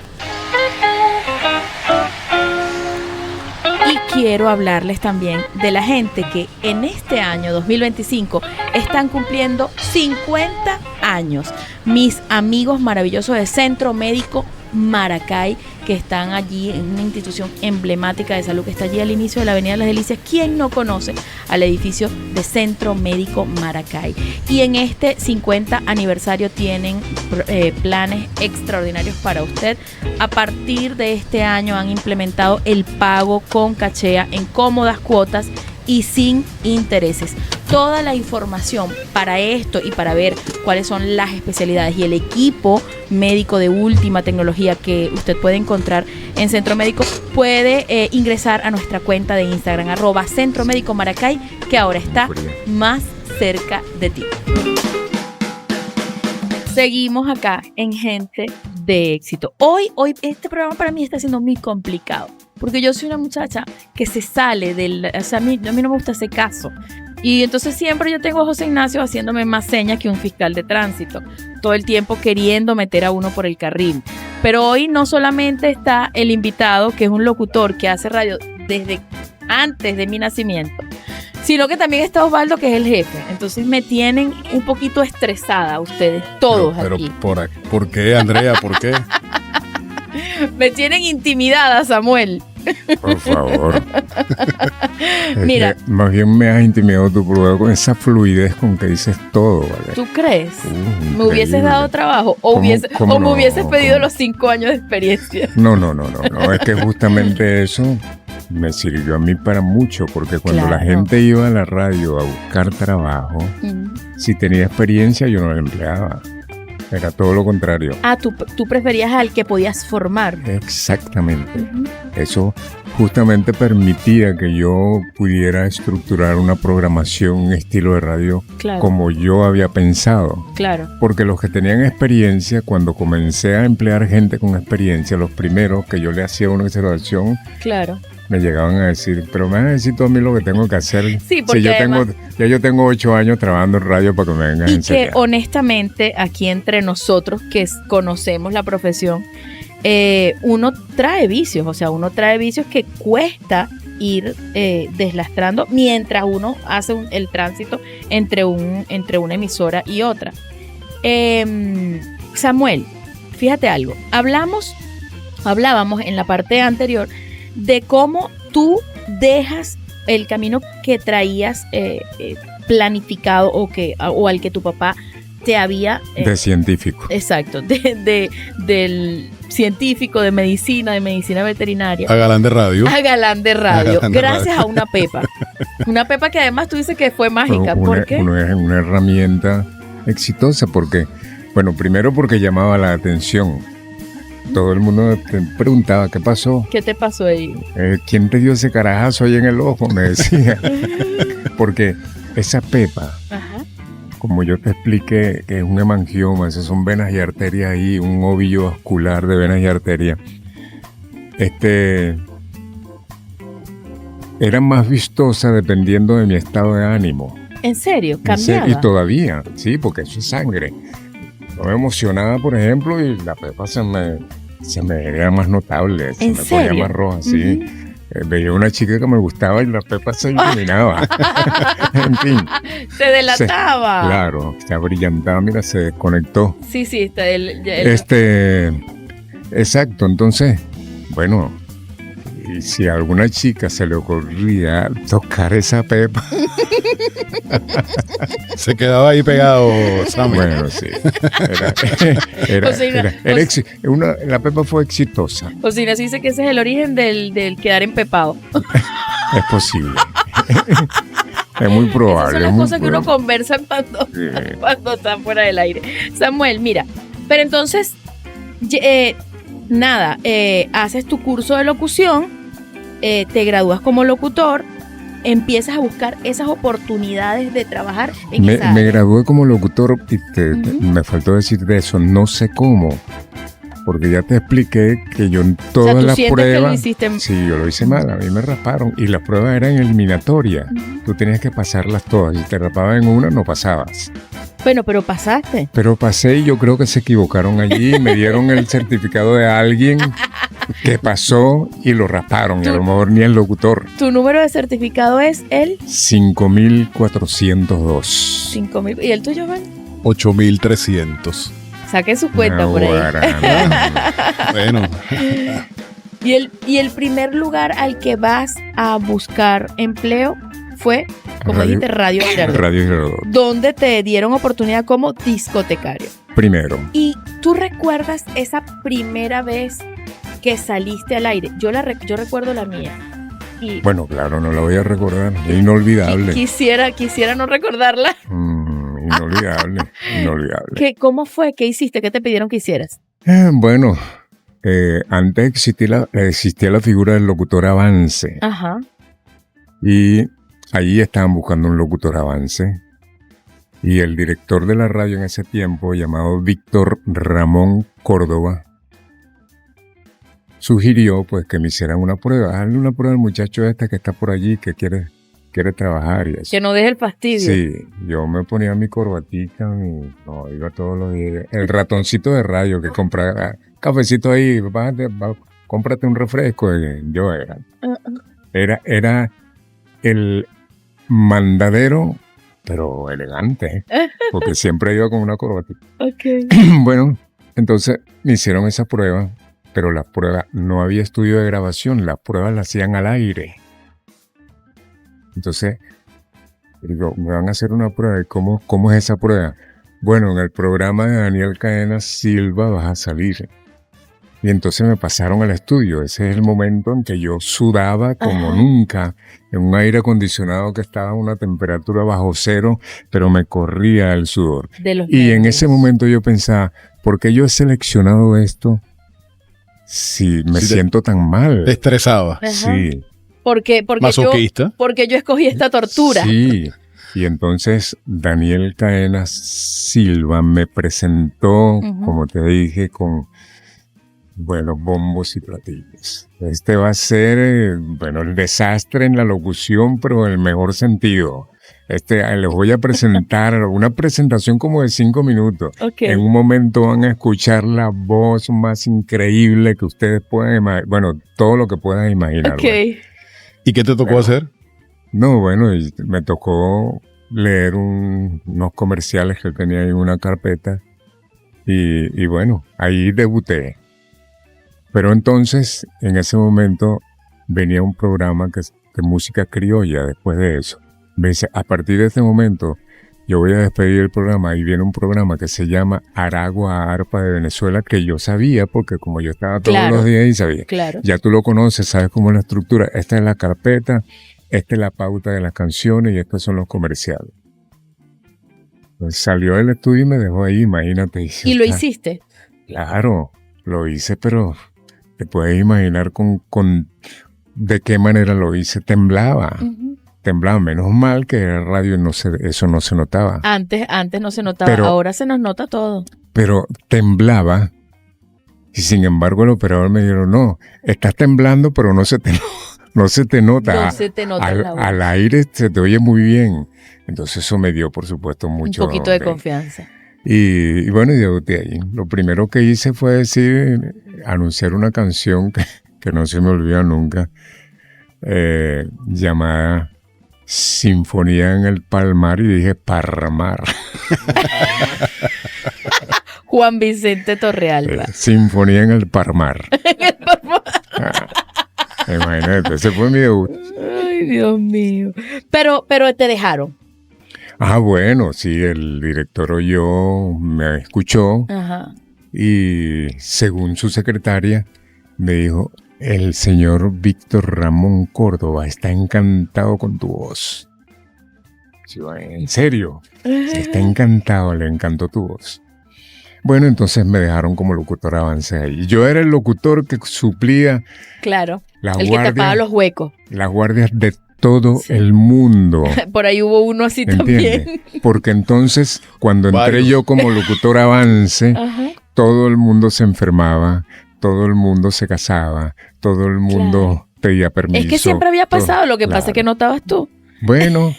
Y quiero hablarles también de la gente que en este año 2025 están cumpliendo 50 años. Mis amigos maravillosos de Centro Médico Maracay, que están allí en una institución emblemática de salud que está allí al inicio de la Avenida de las Delicias. ¿Quién no conoce al edificio de Centro Médico Maracay? Y en este 50 aniversario tienen planes extraordinarios para usted. A partir de este año han implementado el pago con cachea en cómodas cuotas y sin intereses. Toda la información para esto y para ver cuáles son las especialidades y el equipo médico de última tecnología que usted puede encontrar en Centro Médico, puede ingresar a nuestra cuenta de Instagram @Centro Médico Maracay, que ahora está más cerca de ti. Seguimos acá en Gente de Éxito. Hoy este programa para mí está siendo muy complicado, porque yo soy una muchacha que se sale del... O sea, a mí no me gusta ese caso. Y entonces siempre yo tengo a José Ignacio haciéndome más señas que un fiscal de tránsito, todo el tiempo queriendo meter a uno por el carril. Pero hoy no solamente está el invitado, que es un locutor que hace radio desde antes de mi nacimiento, sino que también está Osvaldo, que es el jefe. Entonces me tienen un poquito estresada ustedes, todos aquí. ¿Por qué, Andrea? ¿Por qué? Me tienen intimidada, Samuel. Por favor. Mira. Más bien me has intimidado tú con esa fluidez con que dices todo, ¿vale? ¿Tú crees? ¿Me hubieses Increíble. dado trabajo? ¿O me hubieses pedido los 5 años de experiencia? No. Es que justamente eso me sirvió a mí para mucho, porque cuando la gente iba a la radio a buscar trabajo, si tenía experiencia yo no la empleaba. Era todo lo contrario. Ah, tú preferías al que podías formar. Exactamente. Eso justamente permitía que yo pudiera estructurar una programación, un estilo de radio como yo había pensado. Claro. Porque los que tenían experiencia, cuando comencé a emplear gente con experiencia, los primeros que yo le hacía una observación, me llegaban a decir, pero me vas a decir tú a mí lo que tengo que hacer. Sí, porque si yo tengo 8 años trabajando en radio para que me vengan a enseñar. Y que honestamente, aquí entre nosotros que conocemos la profesión, uno trae vicios, que cuesta ir deslastrando mientras uno hace el tránsito entre una emisora y otra. Samuel, fíjate algo, hablábamos en la parte anterior de cómo tú dejas el camino que traías planificado o al que tu papá te había... de científico. Exacto, del científico, de medicina veterinaria. A galán de radio. Gracias a una pepa. Una pepa que además tú dices que fue mágica. ¿Por qué? Una herramienta exitosa porque, bueno, primero porque llamaba la atención. Todo el mundo te preguntaba, ¿qué pasó? ¿Qué te pasó ahí? ¿Quién te dio ese carajazo ahí en el ojo? Me decía. Porque esa pepa, como yo te expliqué, que es un hemangioma, esas son venas y arterias ahí, un ovillo vascular de venas y arterias. Era más vistosa dependiendo de mi estado de ánimo. ¿En serio? En serio, ¿Cambiaba? y todavía, sí, porque eso es sangre. Yo me emocionaba, por ejemplo, y la pepa se me era más notable, se ¿En me ponía serio? más roja, sí. Veía una chica que me gustaba y la pepa se iluminaba. En fin. Te delataba. Claro, se abrillantaba, mira, se desconectó. Sí, está Exacto, entonces, bueno, y si a alguna chica se le ocurría tocar esa pepa, Se quedaba ahí pegado, Sammy. bueno, sí, la pepa fue exitosa, Josina sí dice que ese es el origen del quedar empepado. es posible, es muy Esas probable. son las es muy cosas que uno probable. conversa cuando, Sí. cuando está fuera del aire. Samuel, mira, pero entonces, haces tu curso de locución, te gradúas como locutor, empiezas a buscar esas oportunidades de trabajar en esa Me área. gradué como locutor y Ujú. me faltó decir de eso, no sé cómo, porque ya te expliqué que yo en todas ¿tú las sientes que lo pruebas, hiciste? sí, yo lo hice mal, a mí me rasparon y las pruebas eran eliminatorias, tú tenías que pasarlas todas, si te rapaban en una no pasabas, Bueno, pero pasaste. pero pasé y yo creo que se equivocaron allí, me dieron el certificado de alguien que pasó y lo rasparon y a lo mejor ni el locutor. Tu número de certificado es el 5.402. 5000. ¿Y el tuyo, Juan? 8.300. Saque su cuenta por ahí. Naguará. Bueno, Y el primer lugar al que vas a buscar empleo fue, como Radio- dijiste, Radio Girardot, Radio Girardot. donde te dieron oportunidad como discotecario. Primero. ¿Y tú recuerdas esa primera vez que saliste al aire? Yo recuerdo la mía. Y Bueno, claro, no la voy a recordar. Es inolvidable. quisiera no recordarla. Inolvidable. Inolvidable. ¿Cómo fue? ¿Qué hiciste? ¿Qué te pidieron que hicieras? Bueno, antes existía la figura del locutor avance. Ajá. Y allí estaban buscando un locutor avance. Y el director de la radio en ese tiempo, llamado Víctor Ramón Córdoba, sugirió pues que me hicieran una prueba. Hazle una prueba al muchacho este que está por allí, que quiere trabajar y eso. Que no deje el fastidio. Sí, yo me ponía mi corbatita, iba todos los días. El ratoncito de radio que compraba cafecito ahí, cómprate un refresco. Yo era el mandadero, pero elegante, porque siempre iba con una corbatita. Ok. Bueno, entonces me hicieron esa prueba, pero la prueba no había estudio de grabación, las pruebas las hacían al aire. Entonces, digo, me van a hacer una prueba. ¿Y cómo es esa prueba? Bueno, en el programa de Daniel Cadena Silva vas a salir. Y entonces me pasaron al estudio. Ese es el momento en que yo sudaba como Ajá. nunca, en un aire acondicionado que estaba a una temperatura bajo cero, pero me corría el sudor. De los Y en nervios. ese momento yo pensaba, ¿por qué yo he seleccionado esto si me Sí, siento tan mal? te estresaba. Ajá. Sí. Porque Masoquista. porque yo escogí esta tortura. Sí, y entonces Daniel Cadena Silva me presentó, Ujú. como te dije, con buenos bombos y platillos. Este va a ser, el desastre en la locución, pero en el mejor sentido. Les voy a presentar una presentación como de 5 minutos. Ok. En un momento van a escuchar la voz más increíble que ustedes puedan imaginar. Bueno, todo lo que puedan imaginar. Ok. bueno. ¿Y qué te tocó hacer? No, bueno, y me tocó leer unos comerciales que tenía ahí en una carpeta y bueno, ahí debuté. Pero entonces, en ese momento, venía un programa de música criolla después de eso. Me dice, a partir de este momento, yo voy a despedir el programa y viene un programa que se llama Aragua Arpa de Venezuela, que yo sabía porque como yo estaba todos Claro. los días y sabía. Claro. Ya tú lo conoces, sabes cómo es la estructura. Esta es la carpeta, esta es la pauta de las canciones y estos son los comerciales. Entonces salió del estudio y me dejó ahí, imagínate. ¿Y lo hiciste? Claro, lo hice, pero te puedes imaginar con de qué manera lo hice. Temblaba, temblaba. Menos mal que en el radio eso no se notaba. Antes no se notaba, Pero- ahora se nos nota todo. Pero temblaba y sin embargo el operador me dijo, no, estás temblando pero no se te no se te nota. No se te nota al, la voz. al aire se te oye muy bien. Entonces eso me dio, por supuesto, mucho. Un poquito de confianza. Y bueno, y de ahí, lo primero que hice fue anunciar una canción que no se me olvida nunca, llamada Sinfonía en el Palmar, y dije Parmar. Juan Vicente Torrealba. Sinfonía en el Parmar. Imagínate, ese fue mi debut. Ay, Dios mío. Pero te dejaron. Ah, bueno, sí, el director oyó, me escuchó, Ajá. y según su secretaria, me dijo: el señor Víctor Ramón Córdoba está encantado con tu voz. Sí, en serio, sí, está encantado, le encantó tu voz. Bueno, entonces me dejaron como locutor avance ahí. Yo era el locutor que suplía Claro. las El que tapaba los huecos. las guardias de todo Sí. el mundo. Por ahí hubo uno así ¿Entiendes? también. Porque entonces, cuando entré Varios. yo como locutor avance, Ajá. todo el mundo se enfermaba, todo el mundo se casaba, todo el mundo pedía permiso. Es que siempre había pasado, lo que pasa es Claro. que no estabas tú. Bueno,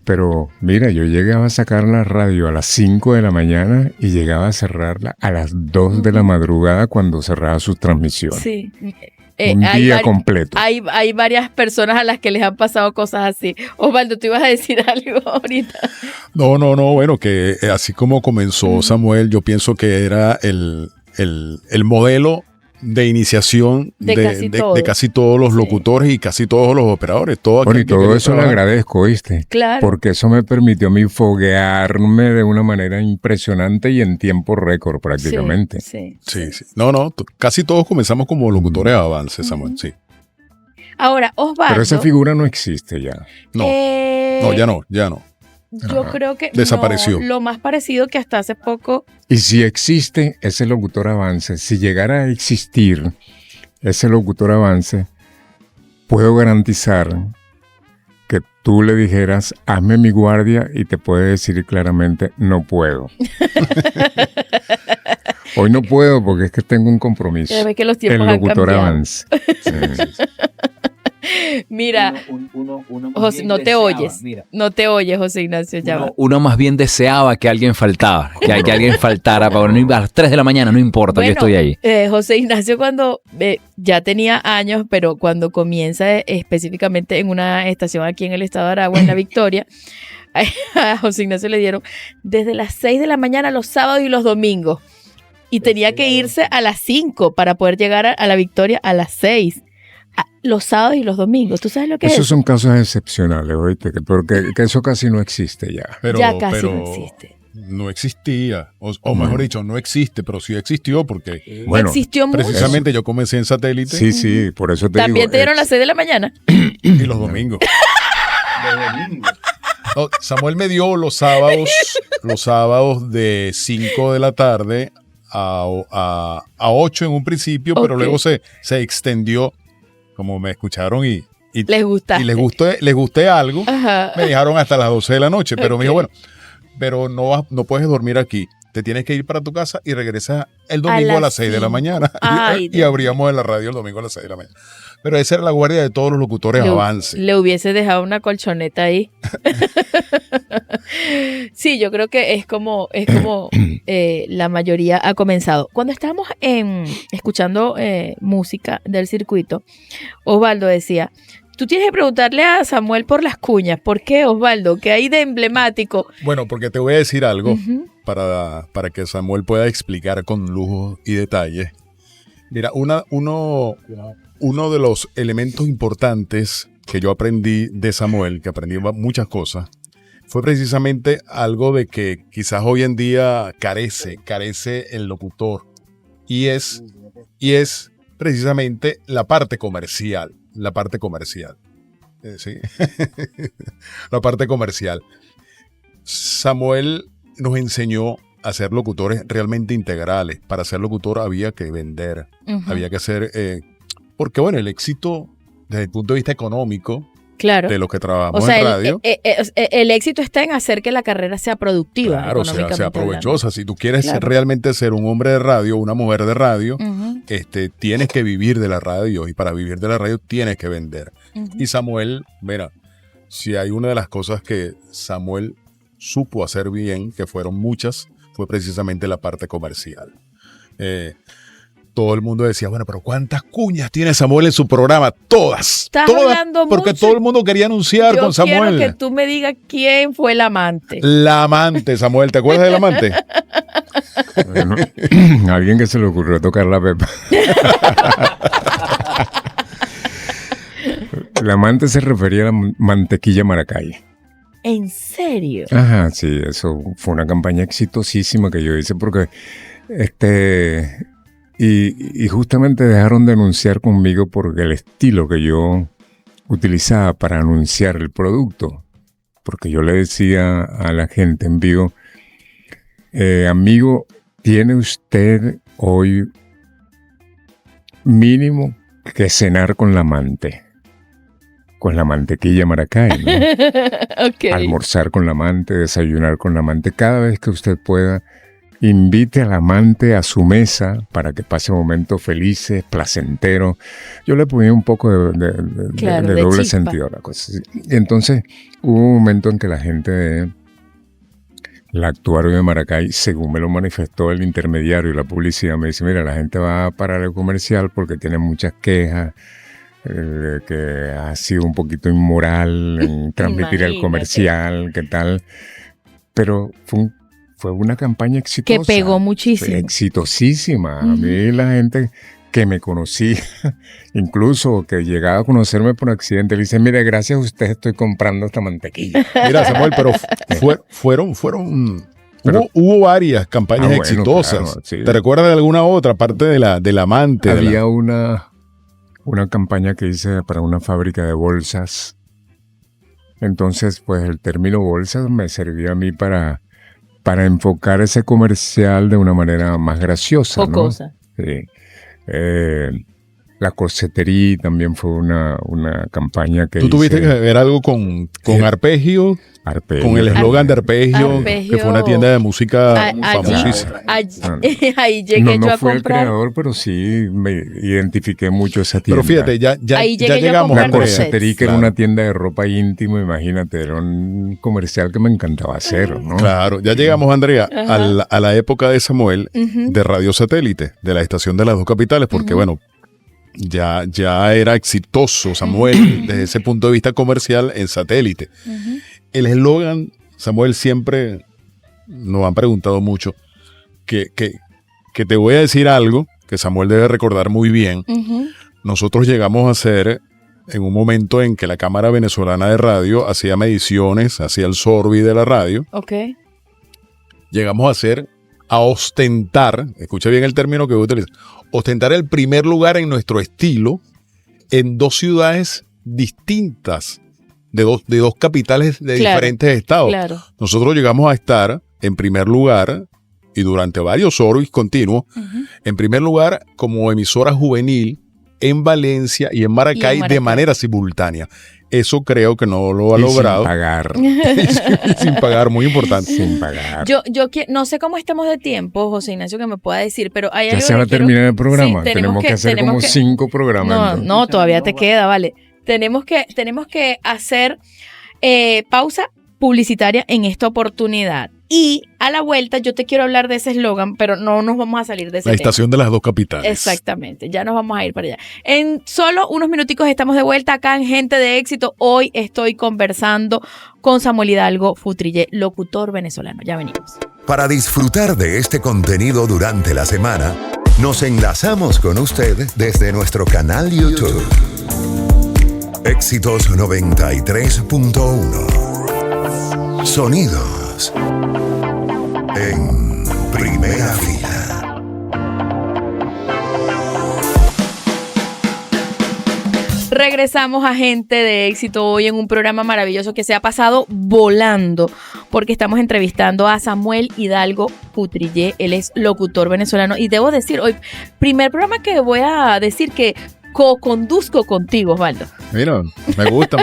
pero mira, yo llegaba a sacar la radio a las 5 de la mañana y llegaba a cerrarla a las 2 de la madrugada cuando cerraba su transmisión. Sí. Un día completo. Hay varias personas a las que les han pasado cosas así. Osvaldo, tú ibas a decir algo ahorita. No, bueno, que así como comenzó Samuel, yo pienso que era el modelo de iniciación De casi todos. de casi todos los Sí. locutores y casi todos los operadores. Todo Bueno, aquel y que todo quería eso le trabajar. agradezco, ¿viste? Claro. Porque eso me permitió a mí foguearme de una manera impresionante y en tiempo récord prácticamente. Sí. Sí. No, casi todos comenzamos como locutores de avance, Samuel, sí. Ahora, Osvaldo. Pero esa figura no existe ya. No, ya no. Yo creo que Desapareció. no, lo más parecido que hasta hace poco. Y si existe ese locutor avance, si llegara a existir ese locutor avance, puedo garantizar que tú le dijeras: hazme mi guardia, y te puede decir claramente: no puedo. Hoy no puedo porque es que tengo un compromiso. Ya ves que los El tiempos han locutor cambiado. avance. Sí. Mira, José, no te oyes. No te oyes, José Ignacio. Ya va. Uno más bien deseaba que alguien faltaba, que alguien faltara, para no ir a las 3 de la mañana, no importa, yo estoy ahí. José Ignacio cuando ya tenía años, pero cuando comienza específicamente en una estación aquí en el estado de Aragua, en La Victoria, a José Ignacio le dieron desde las 6 de la mañana los sábados y los domingos. Y tenía que irse a las 5 para poder llegar a La Victoria a las 6. Los sábados y los domingos. ¿Tú sabes lo que Esos es? son casos excepcionales, oíste, porque que eso casi no existe ya. Ya casi no existe. No existía, o mejor dicho, no existe, pero sí existió porque Bueno, Existió mucho. precisamente yo comencé en satélite Sí, por eso te También digo. te dieron las 6 de la mañana. y los domingos. No, Samuel me dio los sábados de 5 de la tarde a 8 en un principio, pero Ok. luego se extendió, como me escucharon y Les gusta. y les gusté algo, Ajá. me dejaron hasta las 12 de la noche, pero me dijo, Ok. bueno, pero no puedes dormir aquí, te tienes que ir para tu casa y regresas el domingo a las las 6 de la 5. mañana. Ay, y Dios abríamos en la radio el domingo a las 6 de la mañana. Pero esa era la guardia de todos los locutores avance. Le hubiese dejado una colchoneta ahí. Sí, yo creo que es como la mayoría ha comenzado. Cuando estábamos escuchando música del circuito, Osvaldo decía: tú tienes que preguntarle a Samuel por las cuñas. ¿Por qué, Osvaldo? ¿Qué hay de emblemático? Bueno, porque te voy a decir algo Ujú. para que Samuel pueda explicar con lujo y detalle. Mira, uno de los elementos importantes que yo aprendí de Samuel, que aprendí muchas cosas, fue precisamente algo de que quizás hoy en día carece el locutor, y es precisamente la parte comercial. Sí. La parte comercial. Samuel nos enseñó a ser locutores realmente integrales. Para ser locutor había que vender, Ujú. había que hacer... porque bueno, el éxito desde el punto de vista económico Claro. de los que trabajamos O sea, en radio, el éxito está en hacer que la carrera sea productiva. claro, sea económicamente provechosa. Si tú quieres Claro. realmente ser un hombre de radio, una mujer de radio, hablando. Ujú. tienes que vivir de la radio, y para vivir de la radio tienes que vender. Y Samuel, mira, si hay una de las cosas que Samuel supo hacer bien, que fueron muchas, fue precisamente la parte comercial. Todo el mundo decía, bueno, pero ¿cuántas cuñas tiene Samuel en su programa? Todas. Estás todas, hablando porque mucho. todo el mundo quería anunciar Yo con Samuel. quiero que tú me digas quién fue el amante. La amante, Samuel, ¿te acuerdas del amante? Bueno, alguien que se le ocurrió tocar la pepa. El amante se refería a la mantequilla Maracay. ¿En serio? Ajá, sí, eso fue una campaña exitosísima que yo hice porque y justamente dejaron de anunciar conmigo porque el estilo que yo utilizaba para anunciar el producto, porque yo le decía a la gente en vivo, amigo, tiene usted hoy mínimo que cenar con la amante. Con la mantequilla Maracay, ¿no? Okay. Almorzar con la amante, desayunar con la amante. Cada vez que usted pueda, invite al amante a su mesa para que pase momentos felices, placenteros. Yo le ponía un poco de doble chispa. sentido a la cosa. Y entonces hubo un momento en que la gente de la actuario de Maracay, según me lo manifestó el intermediario y la publicidad, me dice, mira, la gente va a parar el comercial porque tiene muchas quejas, que ha sido un poquito inmoral en transmitir el Imagínate. comercial, qué tal. Pero fue una campaña exitosa. Que pegó muchísimo. Exitosísima. A mí la gente que me conocía, incluso que llegaba a conocerme por accidente, le dice, mire, gracias a usted estoy comprando esta mantequilla. Mira, Samuel, pero hubo varias campañas bueno, exitosas. claro, sí. ¿Te recuerdas de alguna otra parte del amante? Había una campaña que hice para una fábrica de bolsas. Entonces, pues el término bolsas me servía a mí para enfocar ese comercial de una manera más graciosa, ¿no? Jocosa. Sí. La corsetería también fue una campaña que ¿Tú tuviste hice. que ver algo con Arpegio? Arpegio. Con el eslogan de Arpegio, que fue una tienda de música famosísima. Ahí llegué no yo a fui el comprar. creador, pero sí me identifiqué mucho esa tienda. Pero fíjate, ya Ahí llegué yo a llegamos comprar La Andrea. corsetería, que era Claro. una tienda de ropa íntima, imagínate, era un comercial que me encantaba hacer, ¿no? Claro, ya llegamos, Andrea, a la época de Samuel, Ujú. de Radio Satélite, de la estación de las dos capitales, porque bueno, ya era exitoso Samuel desde ese punto de vista comercial en Satélite. Ujú. El eslogan, Samuel, siempre nos han preguntado mucho, que te voy a decir algo que Samuel debe recordar muy bien. Ujú. Nosotros llegamos a hacer, en un momento en que la Cámara Venezolana de Radio hacía mediciones, hacía el Sorbi de la radio, Ok. llegamos a ostentar, escucha bien el término que voy a utilizar, ostentar el primer lugar en nuestro estilo en dos ciudades distintas, de dos capitales de Claro, diferentes estados. Claro. Nosotros llegamos a estar en primer lugar, y durante varios Sorbis continuos, Ujú. en primer lugar como emisora juvenil en Valencia y en Maracay, Maracay. de manera simultánea. Eso creo que no lo ha Y logrado. sin pagar. Sin pagar, muy importante. Sin pagar. Yo no sé cómo estemos de tiempo, José Ignacio, que me pueda decir, pero hay Ya algo se va a que quiero- terminar el programa. Sí, tenemos que hacer como 5 programas. No, entonces. no, todavía te queda, vale. Tenemos que hacer pausa publicitaria en esta oportunidad. Y a la vuelta yo te quiero hablar de ese eslogan, pero no nos vamos a salir de ese La tema. estación de las dos capitales. Exactamente, ya nos vamos a ir para allá. En solo unos minuticos estamos de vuelta acá en Gente de Éxito. Hoy estoy conversando con Samuel Hidalgo Futrillé, locutor venezolano. Ya venimos. Para disfrutar de este contenido durante la semana, nos enlazamos con usted desde nuestro canal YouTube. Éxitos 93.1. Sonidos en primera fila. Regresamos a Gente de Éxito hoy en un programa maravilloso que se ha pasado volando porque estamos entrevistando a Samuel Hidalgo Futrillé. Él es locutor venezolano y debo decir, hoy, primer programa que voy a decir que co-conduzco contigo, Osvaldo. Mira, me gusta.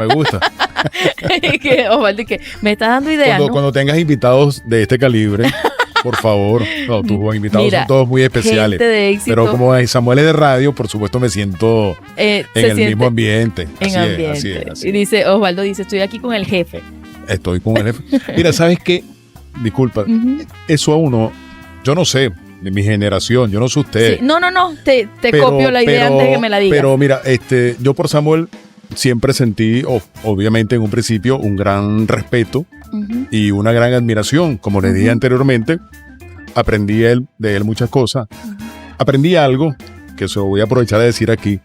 Que, Osvaldo, que me estás dando ideas, ¿no? Cuando tengas invitados de este calibre, Por favor. No, tus invitados Mira, son todos muy especiales. gente de éxito. Pero como Samuel es de radio, por supuesto me siento en el mismo ambiente. En ambiente. Y dice, Osvaldo dice, estoy aquí con el jefe. Estoy con el jefe. Mira, ¿sabes qué? Disculpa. Eso a uno, yo no sé, de mi generación, yo no sé usted. Sí. No, te copio la idea antes de que me la digas. Pero mira, yo por Samuel siempre sentí, obviamente en un principio, un gran respeto y una gran admiración. Como le dije anteriormente, aprendí de él muchas cosas. Aprendí algo que se lo voy a aprovechar de decir aquí.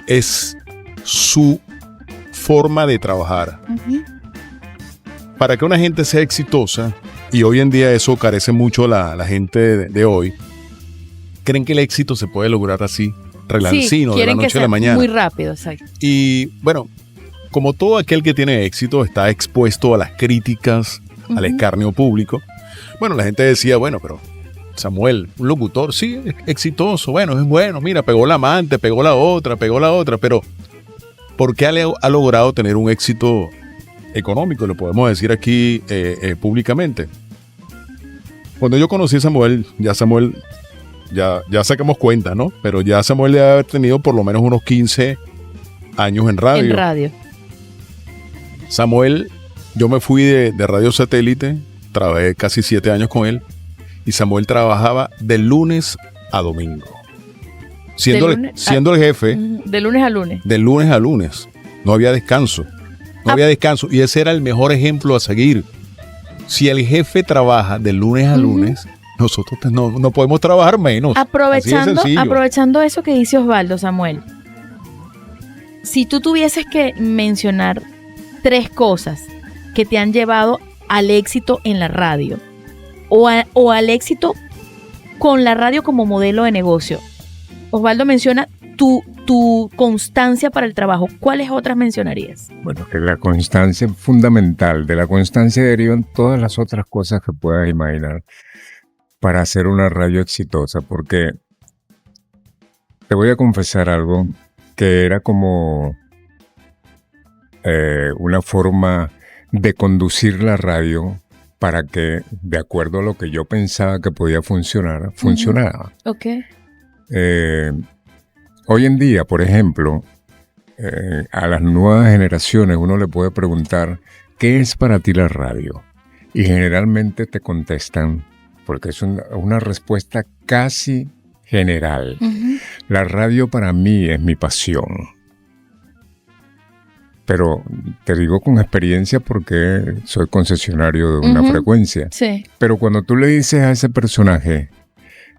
Es su forma de trabajar. Para que una gente sea exitosa, y hoy en día eso carece mucho la gente de hoy, creen que el éxito se puede lograr así, relancino, de la noche a la mañana. Muy rápido, exacto. Y bueno, como todo aquel que tiene éxito está expuesto a las críticas, al escarnio público. Bueno, la gente decía, bueno, pero Samuel, un locutor, sí, exitoso, bueno, es bueno, mira, pegó la amante, pegó la otra, pero ¿por qué ha logrado tener un éxito económico? Lo podemos decir aquí públicamente. Cuando yo conocí a Samuel, ya sacamos cuenta, ¿no? Pero ya Samuel debe haber tenido por lo menos unos 15 años en radio. En radio. Samuel, yo me fui de Radio Satélite, trabajé casi 7 años con él, y Samuel trabajaba de lunes a domingo. Siendo el jefe. De lunes a lunes. De lunes a lunes. No había descanso. Y ese era el mejor ejemplo a seguir. Si el jefe trabaja de lunes a lunes, nosotros no podemos trabajar menos. Aprovechando eso que dice Osvaldo, Samuel. Si tú tuvieses que mencionar 3 cosas que te han llevado al éxito en la radio o al éxito con la radio como modelo de negocio. Osvaldo menciona tu constancia para el trabajo. ¿Cuáles otras mencionarías? Bueno, que la constancia es fundamental. De la constancia derivan todas las otras cosas que puedas imaginar para hacer una radio exitosa. Porque te voy a confesar algo que era como una forma de conducir la radio para que, de acuerdo a lo que yo pensaba que podía funcionar, funcionara. Ok. Hoy en día, por ejemplo, a las nuevas generaciones uno le puede preguntar ¿qué es para ti la radio? Y generalmente te contestan, porque es una respuesta casi general. La radio para mí es mi pasión. Pero te digo con experiencia porque soy concesionario de una frecuencia. Sí. Pero cuando tú le dices a ese personaje,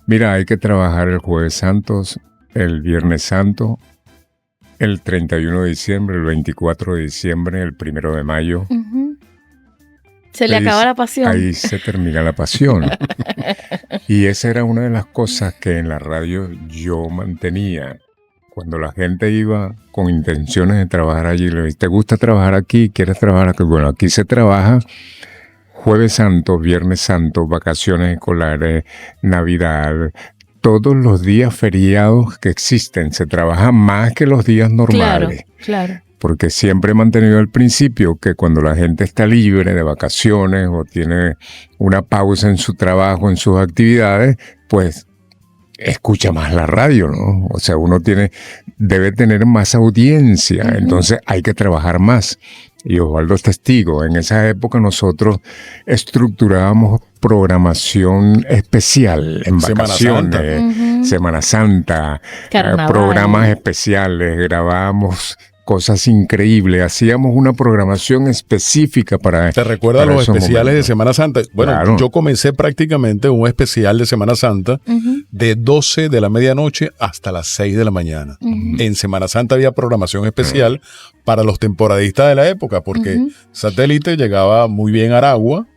mira, hay que trabajar el Jueves Santos, el Viernes Santo, el 31 de diciembre, el 24 de diciembre, el 1 de mayo. Se le acaba la pasión. Ahí se termina la pasión. Y esa era una de las cosas que en la radio yo mantenía. Cuando la gente iba con intenciones de trabajar allí, le dije, ¿te gusta trabajar aquí? ¿Quieres trabajar aquí? Bueno, aquí se trabaja Jueves Santo, Viernes Santo, vacaciones escolares, Navidad, todos los días feriados que existen. Se trabaja más que los días normales. Claro. Porque siempre he mantenido el principio que cuando la gente está libre de vacaciones o tiene una pausa en su trabajo, en sus actividades, pues escucha más la radio, ¿no? O sea, uno debe tener más audiencia, entonces hay que trabajar más. Y Osvaldo es testigo, en esa época nosotros estructurábamos programación especial en vacaciones, Semana Santa, programas especiales, grabábamos cosas increíbles, hacíamos una programación específica para... ¿Te recuerdas los especiales momentos de Semana Santa? Bueno, claro. Yo comencé prácticamente un especial de Semana Santa de 12 de la medianoche hasta las 6 de la mañana. En Semana Santa había programación especial para los temporadistas de la época, porque Satélite llegaba muy bien a Aragua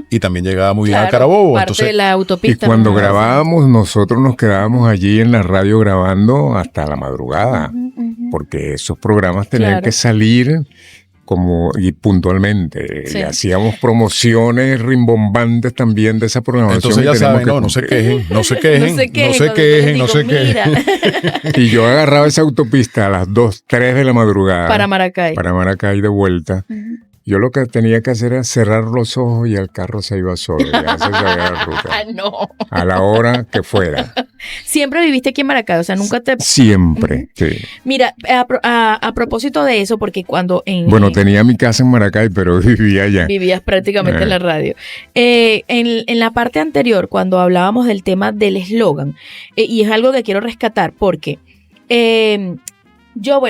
y también llegaba muy bien a Carabobo. Entonces, de la autopista. Y cuando grabábamos, nosotros nos quedábamos allí en la radio grabando hasta la madrugada, porque esos programas tenían que salir y puntualmente. Y hacíamos promociones rimbombantes también de esa programación. Entonces ya saben, no se quejen. Y yo agarraba esa autopista a las 2, 3 de la madrugada. Para Maracay. De vuelta. Yo lo que tenía que hacer era cerrar los ojos y el carro se iba solo. Ya se sabía la ruta. No. A la hora que fuera. Siempre viviste aquí en Maracay, o sea, nunca te... Siempre, sí. Mira, a propósito de eso, porque cuando Bueno, tenía mi casa en Maracay, pero vivía allá. vivías prácticamente en la radio. En la parte anterior, cuando hablábamos del tema del eslogan, y es algo que quiero rescatar, porque yo,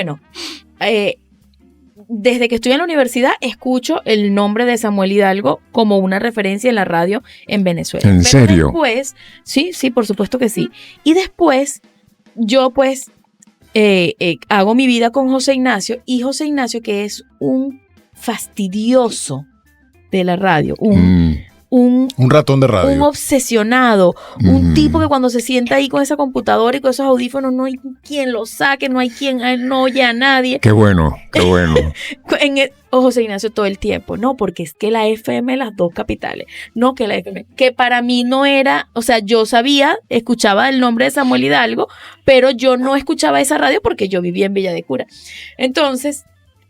desde que estoy en la universidad, escucho el nombre de Samuel Hidalgo como una referencia en la radio en Venezuela. ¿En serio? Después, sí, por supuesto que sí. Y después, yo pues hago mi vida con José Ignacio, y José Ignacio, que es un fastidioso de la radio, un ratón de radio. Un obsesionado, un tipo que cuando se sienta ahí con esa computadora y con esos audífonos no hay quien lo saque, no hay quien no oye a nadie. Qué bueno, qué bueno. José Ignacio todo el tiempo, no, porque es que la FM, las dos capitales, no que la FM, que para mí no era, o sea, yo sabía, escuchaba el nombre de Samuel Hidalgo, pero yo no escuchaba esa radio porque yo vivía en Villa de Cura. Entonces,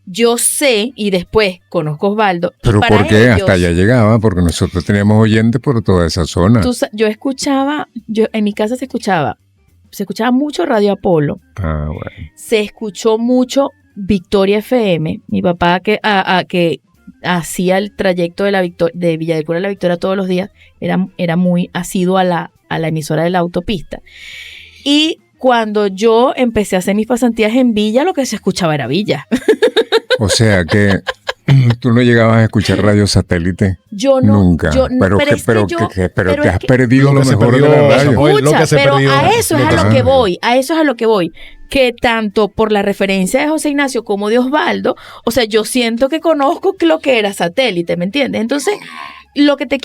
yo sé, y después conozco a Osvaldo. ¿Pero por qué? Hasta allá llegaba, porque nosotros teníamos oyentes por toda esa zona. En mi casa se escuchaba mucho Radio Apolo. Ah, bueno. Se escuchó mucho Victoria FM. Mi papá que hacía el trayecto de Villa de Cura a la Victoria todos los días, era muy asiduo a la emisora de la autopista. Y cuando yo empecé a hacer mis pasantías en Villa, lo que se escuchaba era Villa. O sea que tú no llegabas a escuchar Radio Satélite. Yo no. Nunca. Pero te has perdido lo mejor de la radio. Escucha, pero a eso es a lo que voy. Que tanto por la referencia de José Ignacio como de Osvaldo, o sea, yo siento que conozco lo que era Satélite, ¿me entiendes? Entonces, a lo que te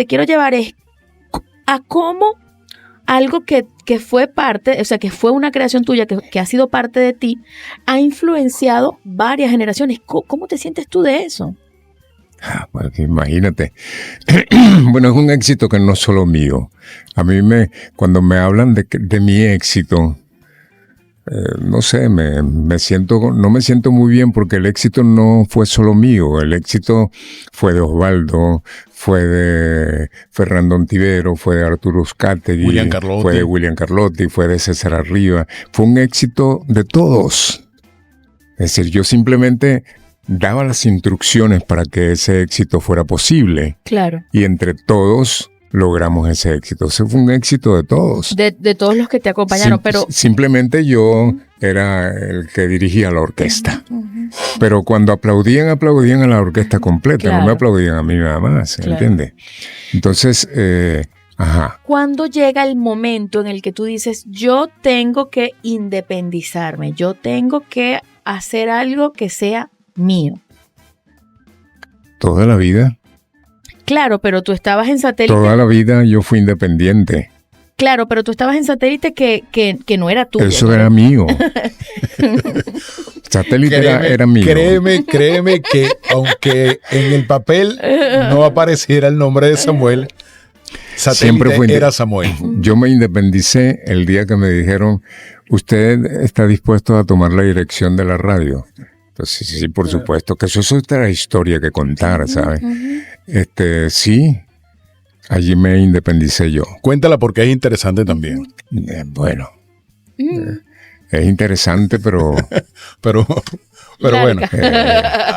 quiero llevar es a cómo algo que fue parte, o sea, que fue una creación tuya, que ha sido parte de ti, ha influenciado varias generaciones. ¿Cómo te sientes tú de eso? Bueno, imagínate. Bueno, es un éxito que no es solo mío. A mí cuando me hablan de mi éxito, no sé, no me siento muy bien, porque el éxito no fue solo mío. El éxito fue de Osvaldo, fue de Fernando Ontivero, fue de Arturo Uzcategui, fue de William Carlotti, fue de César Arriba. Fue un éxito de todos. Es decir, yo simplemente daba las instrucciones para que ese éxito fuera posible. Claro. Y entre todos logramos ese éxito. Ese fue un éxito de todos. De todos los que te acompañaron, pero... Simplemente yo era el que dirigía la orquesta. Pero cuando aplaudían a la orquesta completa, claro. No me aplaudían a mí nada más, claro. ¿Entiendes? Entonces, ¿Cuándo llega el momento en el que tú dices, yo tengo que independizarme, yo tengo que hacer algo que sea mío? Toda la vida. Claro, pero tú estabas en Satélite. Toda la vida yo fui independiente. Claro, pero tú estabas en Satélite que no era tuyo. Eso era mío. Satélite era mío. Créeme que aunque en el papel no apareciera el nombre de Samuel, Satélite era Samuel. Yo me independicé el día que me dijeron, usted está dispuesto a tomar la dirección de la radio. Entonces, sí, por supuesto, que eso es otra historia que contar, ¿sabes? Sí, allí me independicé yo. Cuéntala porque es interesante también. Bueno, es interesante, pero bueno,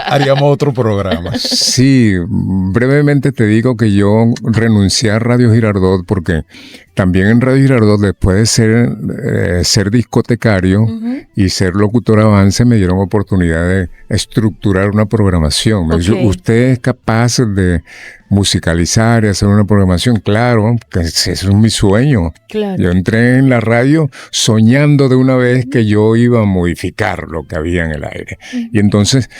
haríamos otro programa. Sí, brevemente te digo que yo renuncié a Radio Girardot porque también en Radio Girardot, después de ser discotecario y ser locutor avance, me dieron oportunidad de estructurar una programación. Me dijo, ¿usted es capaz de musicalizar y hacer una programación? Claro, que ese es mi sueño. Claro. Yo entré en la radio soñando de una vez que yo iba a modificar lo que había en el aire. Y entonces,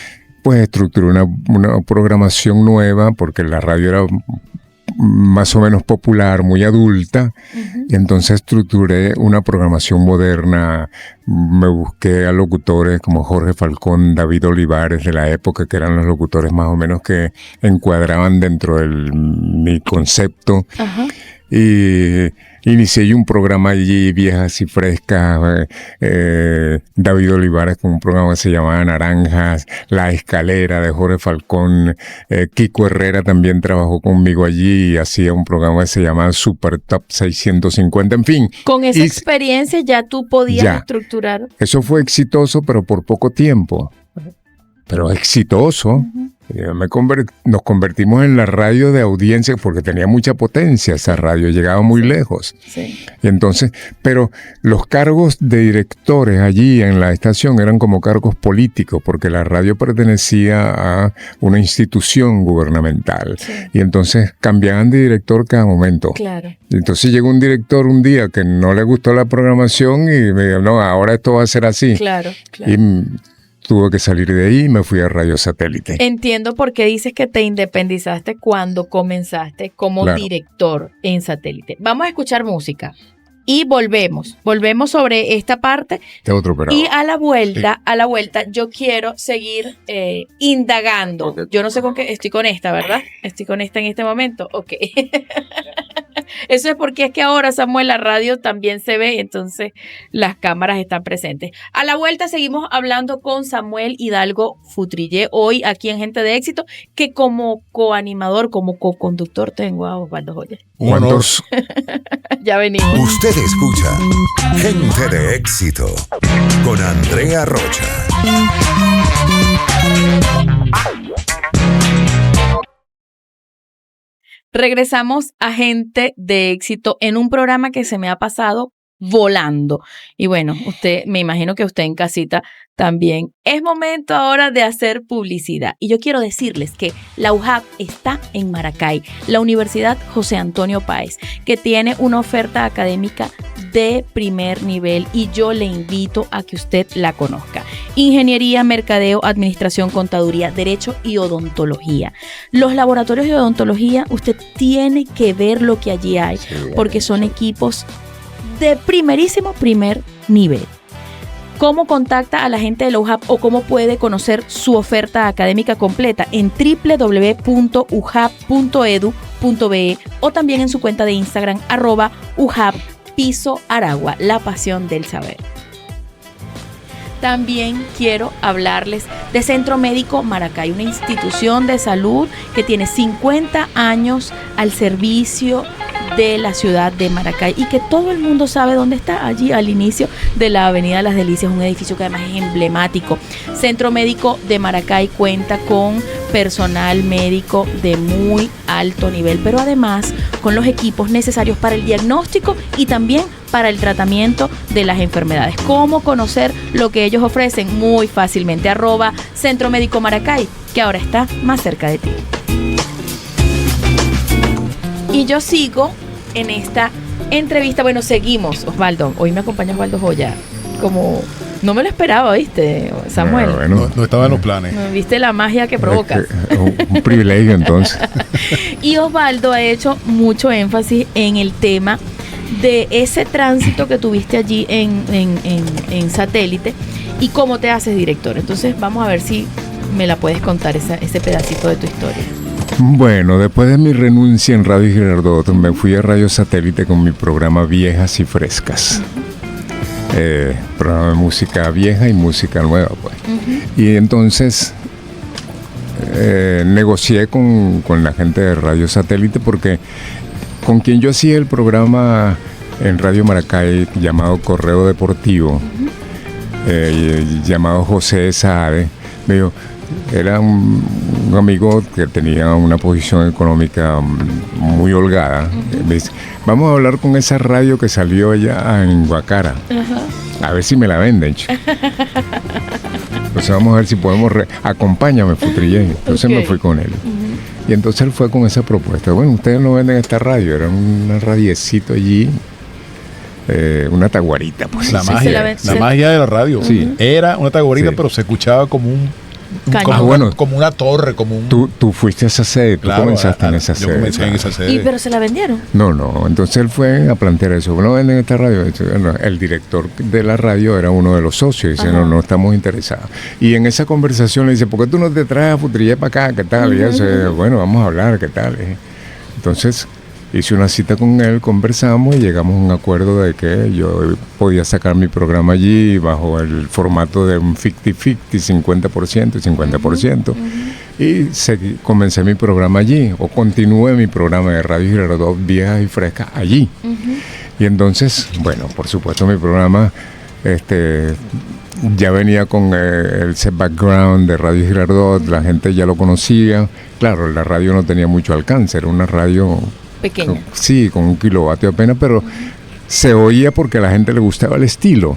pues estructuré una programación nueva, porque la radio era más o menos popular, muy adulta, y entonces estructuré una programación moderna. Me busqué a locutores como Jorge Falcón, David Olivares de la época, que eran los locutores más o menos que encuadraban dentro de mi concepto. Y inicié yo un programa allí, Viejas y Frescas, David Olivares con un programa que se llamaba Naranjas, La Escalera de Jorge Falcón, Kiko Herrera también trabajó conmigo allí y hacía un programa que se llamaba Super Top 650, en fin. Con esa experiencia ya tú podías estructurar. Eso fue exitoso, pero por poco tiempo. Pero exitoso. Nos convertimos en la radio de audiencia porque tenía mucha potencia esa radio, llegaba muy lejos. Sí. Y entonces, pero los cargos de directores allí en la estación eran como cargos políticos porque la radio pertenecía a una institución gubernamental. Sí. Y entonces cambiaban de director cada momento. Claro. Y entonces llegó un director un día que no le gustó la programación y me dijo, no, ahora esto va a ser así. Claro, claro. Y tuve que salir de ahí y me fui a Radio Satélite. Entiendo por qué dices que te independizaste cuando comenzaste como director en Satélite. Vamos a escuchar música y volvemos sobre esta parte. De otro operador. Y a la vuelta yo quiero seguir indagando. Yo no sé con qué, estoy con esta, ¿verdad? Estoy con esta en este momento. Ok. Eso es porque es que ahora, Samuel, la radio también se ve, entonces las cámaras están presentes. A la vuelta seguimos hablando con Samuel Hidalgo Futrillé, hoy aquí en Gente de Éxito, que como coanimador, como co-conductor tengo a Osvaldo Joya. ¿Cuántos? Ya venimos. Usted escucha Gente de Éxito con Andrea Rocha. Regresamos a Gente de Éxito en un programa que se me ha pasado volando. Y bueno, me imagino que usted en casita también. Es momento ahora de hacer publicidad. Y yo quiero decirles que la UJAP está en Maracay, la Universidad José Antonio Páez, que tiene una oferta académica de primer nivel y yo le invito a que usted la conozca. Ingeniería, mercadeo, administración, contaduría, derecho y odontología. Los laboratorios de odontología, usted tiene que ver lo que allí hay, porque son equipos de primerísimo primer nivel. ¿Cómo contacta a la gente de la UJAP o cómo puede conocer su oferta académica completa? En www.ujap.edu.be o también en su cuenta de Instagram @ujap_Aragua, la pasión del saber. También quiero hablarles de Centro Médico Maracay, una institución de salud que tiene 50 años al servicio de la ciudad de Maracay y que todo el mundo sabe dónde está, allí al inicio de la Avenida Las Delicias, un edificio que además es emblemático. Centro Médico de Maracay cuenta con personal médico de muy alto nivel, pero además con los equipos necesarios para el diagnóstico y también para el tratamiento de las enfermedades. ¿Cómo conocer lo que ellos ofrecen? Muy fácilmente, @Centro Médico Maracay, que ahora está más cerca de ti. Y yo sigo en esta entrevista. Bueno, seguimos, Osvaldo. Hoy me acompaña Osvaldo Joya. Como no me lo esperaba, ¿viste, Samuel? No estaba en los planes. ¿Viste la magia que provocas? Un privilegio, entonces. Y Osvaldo ha hecho mucho énfasis en el tema de ese tránsito que tuviste allí en Satélite y cómo te haces director. Entonces vamos a ver si me la puedes contar ese pedacito de tu historia. Bueno, después de mi renuncia en Radio Girardot, me fui a Radio Satélite con mi programa Viejas y Frescas. Programa de música vieja y música nueva, pues. Y entonces negocié con la gente de Radio Satélite porque con quien yo hacía el programa en Radio Maracay llamado Correo Deportivo, llamado José Saade, me dijo, era un amigo que tenía una posición económica muy holgada. Me dice, vamos a hablar con esa radio que salió allá en Guacara. A ver si me la venden. Entonces vamos a ver si podemos... Acompáñame, Futrillé. Entonces me fui con él. Y entonces él fue con esa propuesta. Bueno, ustedes no venden esta radio. Era una radiecito allí. Una taguarita, pues. La magia de la radio. Sí. Era una taguarita, pero se escuchaba como un... como una torre, como un... Tú fuiste a esa sede, tú comenzaste en esa sede. Yo comencé en esa sede. ¿Pero se la vendieron? No, entonces él fue a plantear eso. ¿No venden esta radio? El director de la radio era uno de los socios, dice, no estamos interesados. Y en esa conversación le dice, ¿por qué tú no te traes a Futrillé para acá? ¿Qué tal? Y él dice, bueno, vamos a hablar, ¿qué tal? Entonces hice una cita con él, conversamos y llegamos a un acuerdo de que yo podía sacar mi programa allí bajo el formato de un 50-50, 50% y 50%. Y comencé mi programa allí, o continué mi programa de Radio Girardot Viejas y Frescas allí. Y entonces, bueno, por supuesto mi programa ya venía con el set background de Radio Girardot, la gente ya lo conocía. Claro, la radio no tenía mucho alcance, era una radio pequeña. Sí, con 1 kilovatio apenas, pero se oía porque a la gente le gustaba el estilo.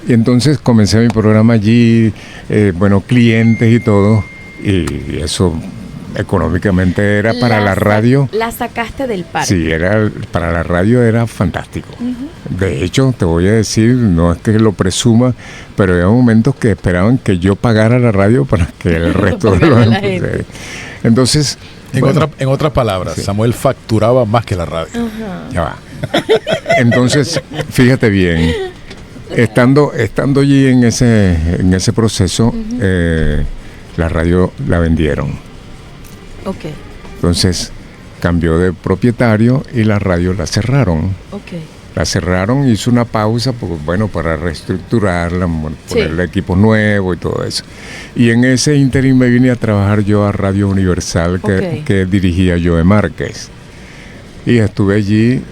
Y entonces comencé mi programa allí, bueno, clientes y todo, y eso económicamente era para la radio. La sacaste del parque. Sí, para la radio era fantástico. De hecho, te voy a decir, no es que lo presuma, pero había momentos que esperaban que yo pagara la radio para que el resto de los... Entonces... En otras palabras, sí. Samuel facturaba más que la radio. Ya va. Entonces, fíjate bien, estando allí en ese proceso, la radio la vendieron. Okay. Entonces, cambió de propietario y la radio la cerraron. Okay. La cerraron, hizo una pausa, bueno, para reestructurarla, ponerle equipo nuevo y todo eso. Y en ese interín me vine a trabajar yo a Radio Universal, que dirigía Joe Márquez. Y estuve allí,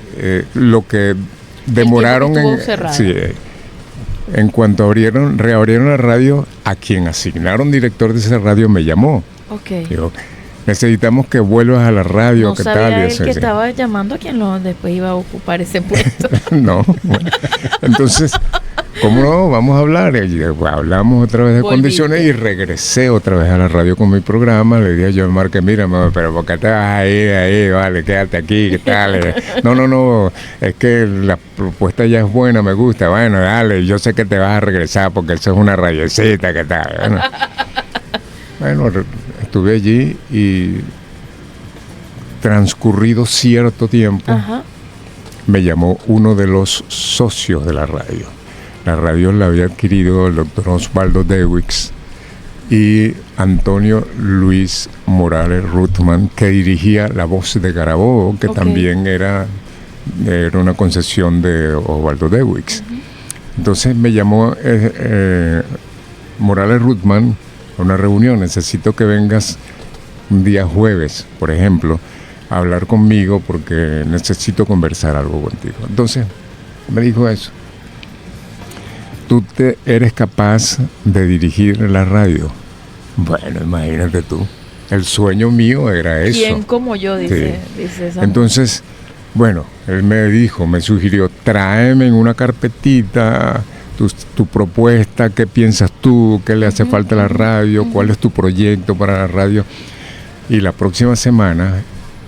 lo que demoraron en cuanto reabrieron la radio, a quien asignaron director de esa radio me llamó. Okay. Digo, necesitamos que vuelvas a la radio, no ¿qué sabía tal? Él eso, que estaba llamando a quien después iba a ocupar ese puesto. No, bueno. Entonces, ¿cómo no? Vamos a hablar. Y hablamos otra vez de condiciones y regresé otra vez a la radio con mi programa. Le dije a Joe Márquez, mira, pero ¿por qué te vas ahí? Vale, quédate aquí, ¿qué tal? No, es que la propuesta ya es buena, me gusta. Bueno, dale, yo sé que te vas a regresar porque eso es una radiocita, ¿qué tal? Bueno, estuve allí y transcurrido cierto tiempo, me llamó uno de los socios de la radio. La radio la había adquirido el doctor Osvaldo Dewix y Antonio Luis Morales Ruthman, que dirigía La Voz de Carabobo, que también era una concesión de Osvaldo Dewix. Entonces me llamó Morales Ruthman a una reunión, necesito que vengas un día jueves, por ejemplo, a hablar conmigo porque necesito conversar algo contigo. Entonces me dijo eso. Tú eres capaz de dirigir la radio. Bueno, imagínate tú. El sueño mío era eso. ¿Quién como yo? Dice Samuel. Entonces, bueno, él me sugirió, tráeme en una carpetita tu propuesta, qué piensas tú, qué le hace falta a la radio, cuál es tu proyecto para la radio. Y la próxima semana,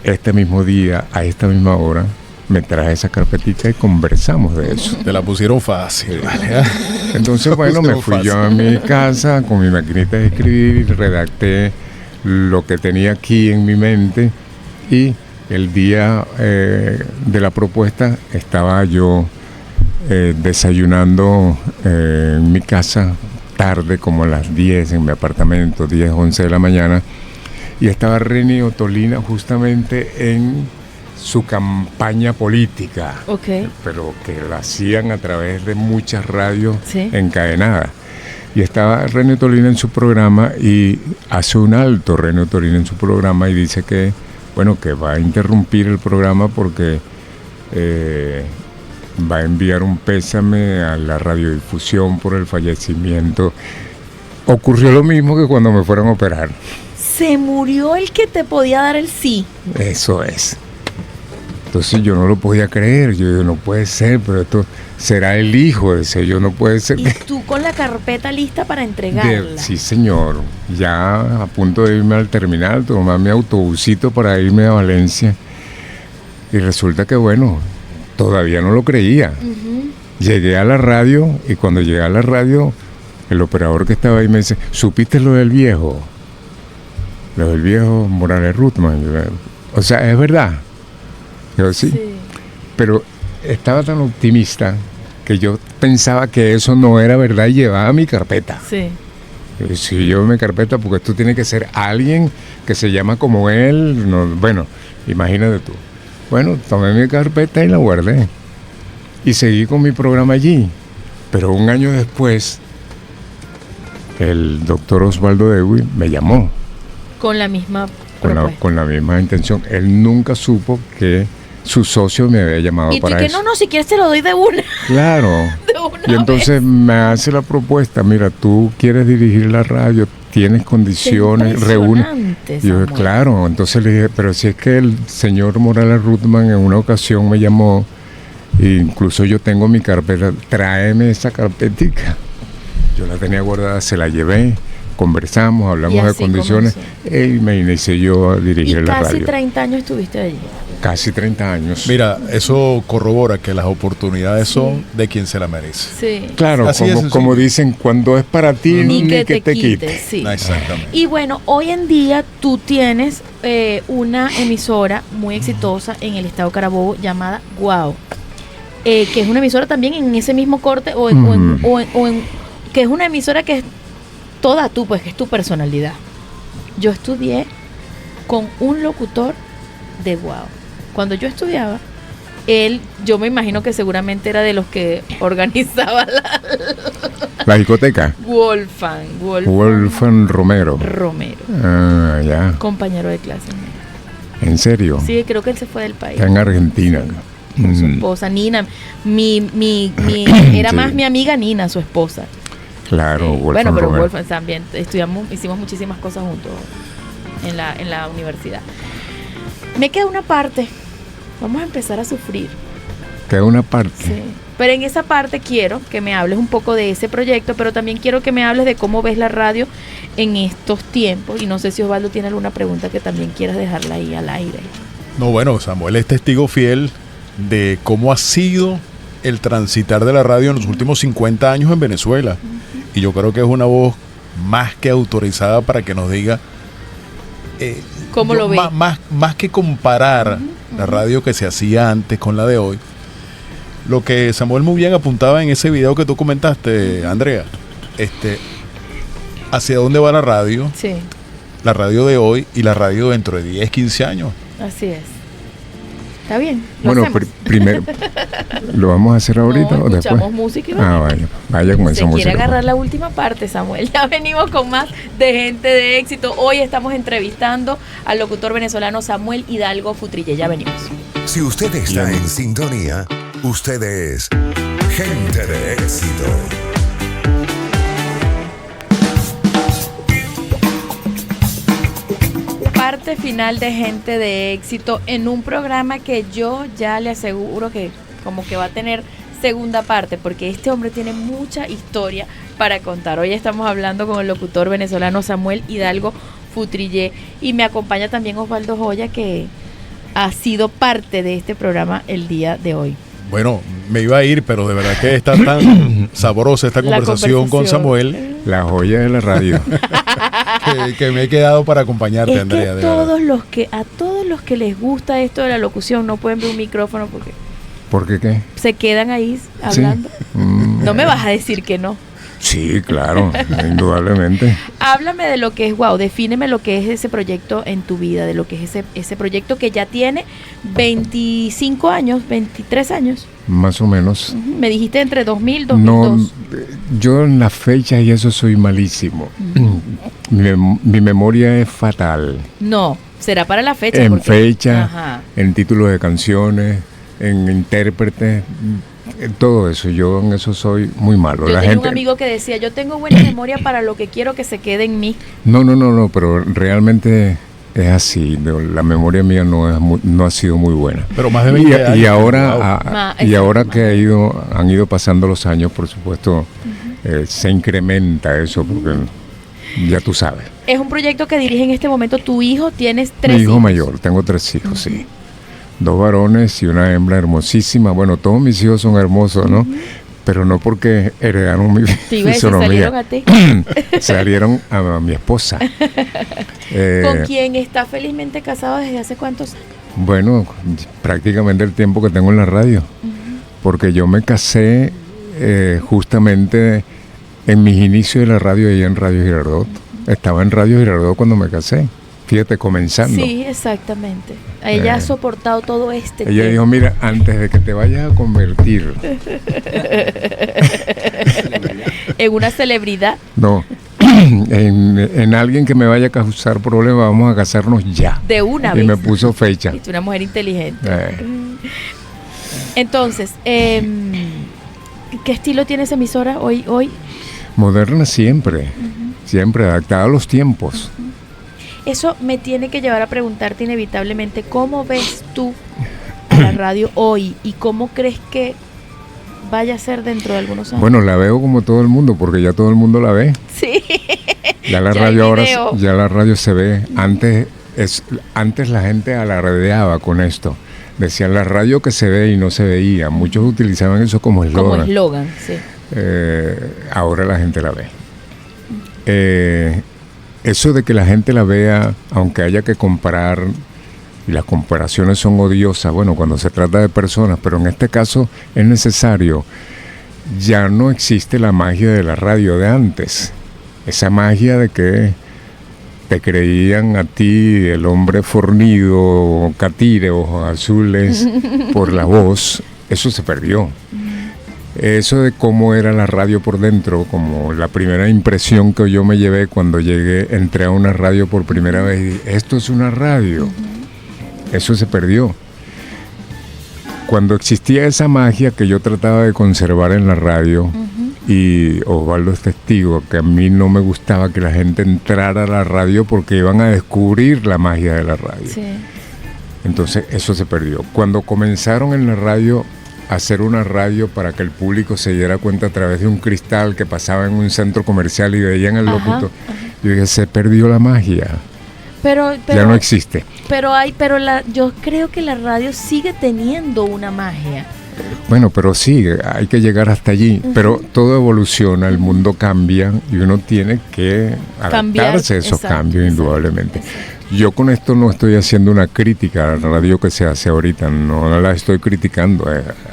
este mismo día, a esta misma hora, me traje esa carpetita y conversamos de eso. Te la pusieron fácil, ¿vale? Entonces, bueno, me fui yo a mi casa con mi maquinita de escribir, redacté lo que tenía aquí en mi mente y el día de la propuesta estaba yo desayunando en mi casa tarde, como a las 10 en mi apartamento, 10, 11 de la mañana, y estaba Reni Ottolina justamente en su campaña política, pero que la hacían a través de muchas radios encadenadas. Y estaba Reni Ottolina en su programa y hace un alto Reni Ottolina en su programa y dice que, bueno, que va a interrumpir el programa porque va a enviar un pésame a la radiodifusión por el fallecimiento. Ocurrió lo mismo que cuando me fueron a operar. Se murió el que te podía dar el sí. Eso es. Entonces yo no lo podía creer. Yo digo, no puede ser, pero esto será el hijo de ese. Yo no puede ser. Y tú con la carpeta lista para entregarla. Sí, señor. Ya a punto de irme al terminal, tomar mi autobusito para irme a Valencia. Y resulta que, bueno, todavía no lo creía. Llegué a la radio y cuando llegué a la radio, el operador que estaba ahí me dice, ¿supiste lo del viejo? Lo del viejo Morales Ruthman. O sea, es verdad. Yo sí. Pero estaba tan optimista que yo pensaba que eso no era verdad y llevaba mi carpeta. Sí, llevo mi carpeta porque esto tiene que ser alguien que se llama como él. No, bueno, imagínate tú. Bueno, tomé mi carpeta y la guardé. Y seguí con mi programa allí. Pero un año después, el doctor Osvaldo Dewey me llamó Con la misma con propuesta. la misma intención. Él nunca supo que su socio me había llamado Y tú para que eso. no, si quieres te lo doy de una. Claro. De una Y entonces me hace la propuesta, mira, tú quieres dirigir la radio, tienes condiciones, reúnes. Y yo, claro, entonces le dije, pero si es que el señor Morales Ruttman en una ocasión me llamó, e incluso yo tengo mi carpeta, tráeme esa carpetica. Yo la tenía guardada, se la llevé, conversamos, hablamos de así condiciones, y me inicié yo a Y dirigir la casi radio. 30 años estuviste allí. Casi 30 años. Mira, eso corrobora que las oportunidades son de quien se la merece. Sí. Claro, Así de como sencillo. dicen, cuando es para ti, Ni que te quite. quites, sí. Exactamente. Y bueno, hoy en día tú tienes una emisora muy exitosa en el estado Carabobo llamada Guau, que es una emisora también en ese mismo corte que es una emisora que es toda tú, pues que es tu personalidad. Yo estudié con un locutor de Guau. Cuando yo estudiaba, yo me imagino que seguramente era de los que organizaba La discoteca. Wolfgang Romero. Romero, Ah, ya. compañero de clase. ¿En serio? Sí, creo que él se fue del país. Está en Argentina. Con su Mm, esposa Nina, era Sí. más mi amiga Nina, su esposa. claro, Wolfgang Bueno, pero Romero. Wolfgang también hicimos muchísimas cosas juntos en la universidad. Me queda una parte. Vamos a empezar a sufrir. Queda una parte. Sí. Pero en esa parte quiero que me hables un poco de ese proyecto, pero también quiero que me hables de cómo ves la radio en estos tiempos. Y no sé si Osvaldo tiene alguna pregunta que también quieras dejarla ahí al aire. No, bueno, Samuel es testigo fiel de cómo ha sido el transitar de la radio en los últimos 50 años en Venezuela. Y yo creo que es una voz más que autorizada para que nos diga ¿Cómo lo ve? Más que comparar la radio que se hacía antes con la de hoy, lo que Samuel muy bien apuntaba en ese video que tú comentaste, Andrea, hacia dónde va la radio de hoy y la radio dentro de 10, 15 años. Así es. Está bien. Lo Bueno, hacemos. primero, ¿lo vamos a hacer ahorita No, o después? escuchamos música y Vaya con Se esa quiere música. agarrar la última parte, Samuel. Ya venimos con más de Gente de Éxito. Hoy estamos entrevistando al locutor venezolano Samuel Hidalgo Futrille. Ya venimos. Si usted está en sintonía, usted es Gente de Éxito. Parte final de Gente de Éxito en un programa que yo ya le aseguro que como que va a tener segunda parte, porque este hombre tiene mucha historia para contar. Hoy estamos hablando con el locutor venezolano Samuel Hidalgo Futrille y me acompaña también Osvaldo Joya, que ha sido parte de este programa el día de hoy. Bueno, me iba a ir, pero de verdad que está tan sabrosa esta La conversación con conversación. Samuel La joya de la radio. que me he quedado para acompañarte, Es Andrea. que de verdad. a todos los que les gusta esto de la locución no pueden ver un micrófono porque ¿Por qué qué? se quedan ahí Sí. hablando. No me vas a decir que no. Sí, claro, indudablemente. Háblame de lo que es Guau, defíneme lo que es ese proyecto en tu vida, de lo que es ese proyecto que ya tiene 25 años, 23 años. Más o menos. Ujú. Me dijiste entre 2000 y No, 2002. yo en las fechas y eso soy malísimo. Mi memoria es fatal. No, será para la fecha. En porque- fecha, Ajá. en títulos de canciones, en intérpretes, en todo eso. Yo en eso soy muy malo. Yo La tenía gente, un amigo que decía, yo tengo buena memoria para lo que quiero que se quede en mí. no, pero realmente es así. La memoria mía no ha sido muy buena. Pero más de 20 años. Y ahora, Wow. y ahora que han ido pasando los años, por supuesto, se incrementa eso, porque ya tú sabes. Es un proyecto que dirige en este momento tu hijo, tienes 3 Mi hijo hijos. mayor, tengo 3 hijos, sí. 2 varones y una hembra hermosísima. Bueno, todos mis hijos son hermosos, ¿no? Pero no porque heredaron mi Te iba a decir, salieron a ti. Salieron a mi esposa. ¿Con quién está felizmente casado desde hace cuántos años? Bueno, prácticamente el tiempo que tengo en la radio. Porque yo me casé justamente en mis inicios de la radio allá en Radio Girardot. Estaba en Radio Girardot cuando me casé. Fíjate, comenzando. Sí, exactamente. Ella ha soportado todo este Ella tiempo. dijo, mira, antes de que te vayas a convertir, En una celebridad. no, en alguien que me vaya a causar problemas, vamos a casarnos ya. De una Y vez. me puso fecha. Es una mujer inteligente. Eh, Entonces, ¿qué estilo tiene esa emisora hoy? Moderna siempre, siempre adaptada a los tiempos. Eso me tiene que llevar a preguntarte inevitablemente, ¿cómo ves tú a la radio hoy y cómo crees que vaya a ser dentro de algunos años? Bueno, la veo como todo el mundo, porque ya todo el mundo la ve. Sí. Ya la Ya radio hay ahora, video. ya la radio se ve. Antes la gente alardeaba con esto. Decían la radio que se ve y no se veía. Muchos utilizaban eso como Como eslogan. eslogan, sí. Ahora la gente la ve. Eso de que la gente la vea, aunque haya que comparar, y las comparaciones son odiosas, bueno, cuando se trata de personas, pero en este caso es necesario. Ya no existe la magia de la radio de antes. Esa magia de que te creían a ti el hombre fornido, catire, ojos azules, por la voz, eso se perdió. Eso de cómo era la radio por dentro, como la primera impresión que yo me llevé cuando entré a una radio por primera vez, y dije, esto es una radio. Eso se perdió. Cuando existía esa magia que yo trataba de conservar en la radio, y Osvaldo es testigo, que a mí no me gustaba que la gente entrara a la radio porque iban a descubrir la magia de la radio. Sí. Entonces eso se perdió. Cuando comenzaron en la radio a hacer una radio para que el público se diera cuenta a través de un cristal que pasaba en un centro comercial y veían el locutor, yo dije, se perdió la magia. Pero Ya no existe. yo creo que la radio sigue teniendo una magia. Bueno, pero sí, hay que llegar hasta allí. Pero todo evoluciona, el mundo cambia y uno tiene que Cambiar, adaptarse a esos exacto, cambios, exacto, indudablemente. Yo con esto no estoy haciendo una crítica a la radio que se hace ahorita, no la estoy criticando,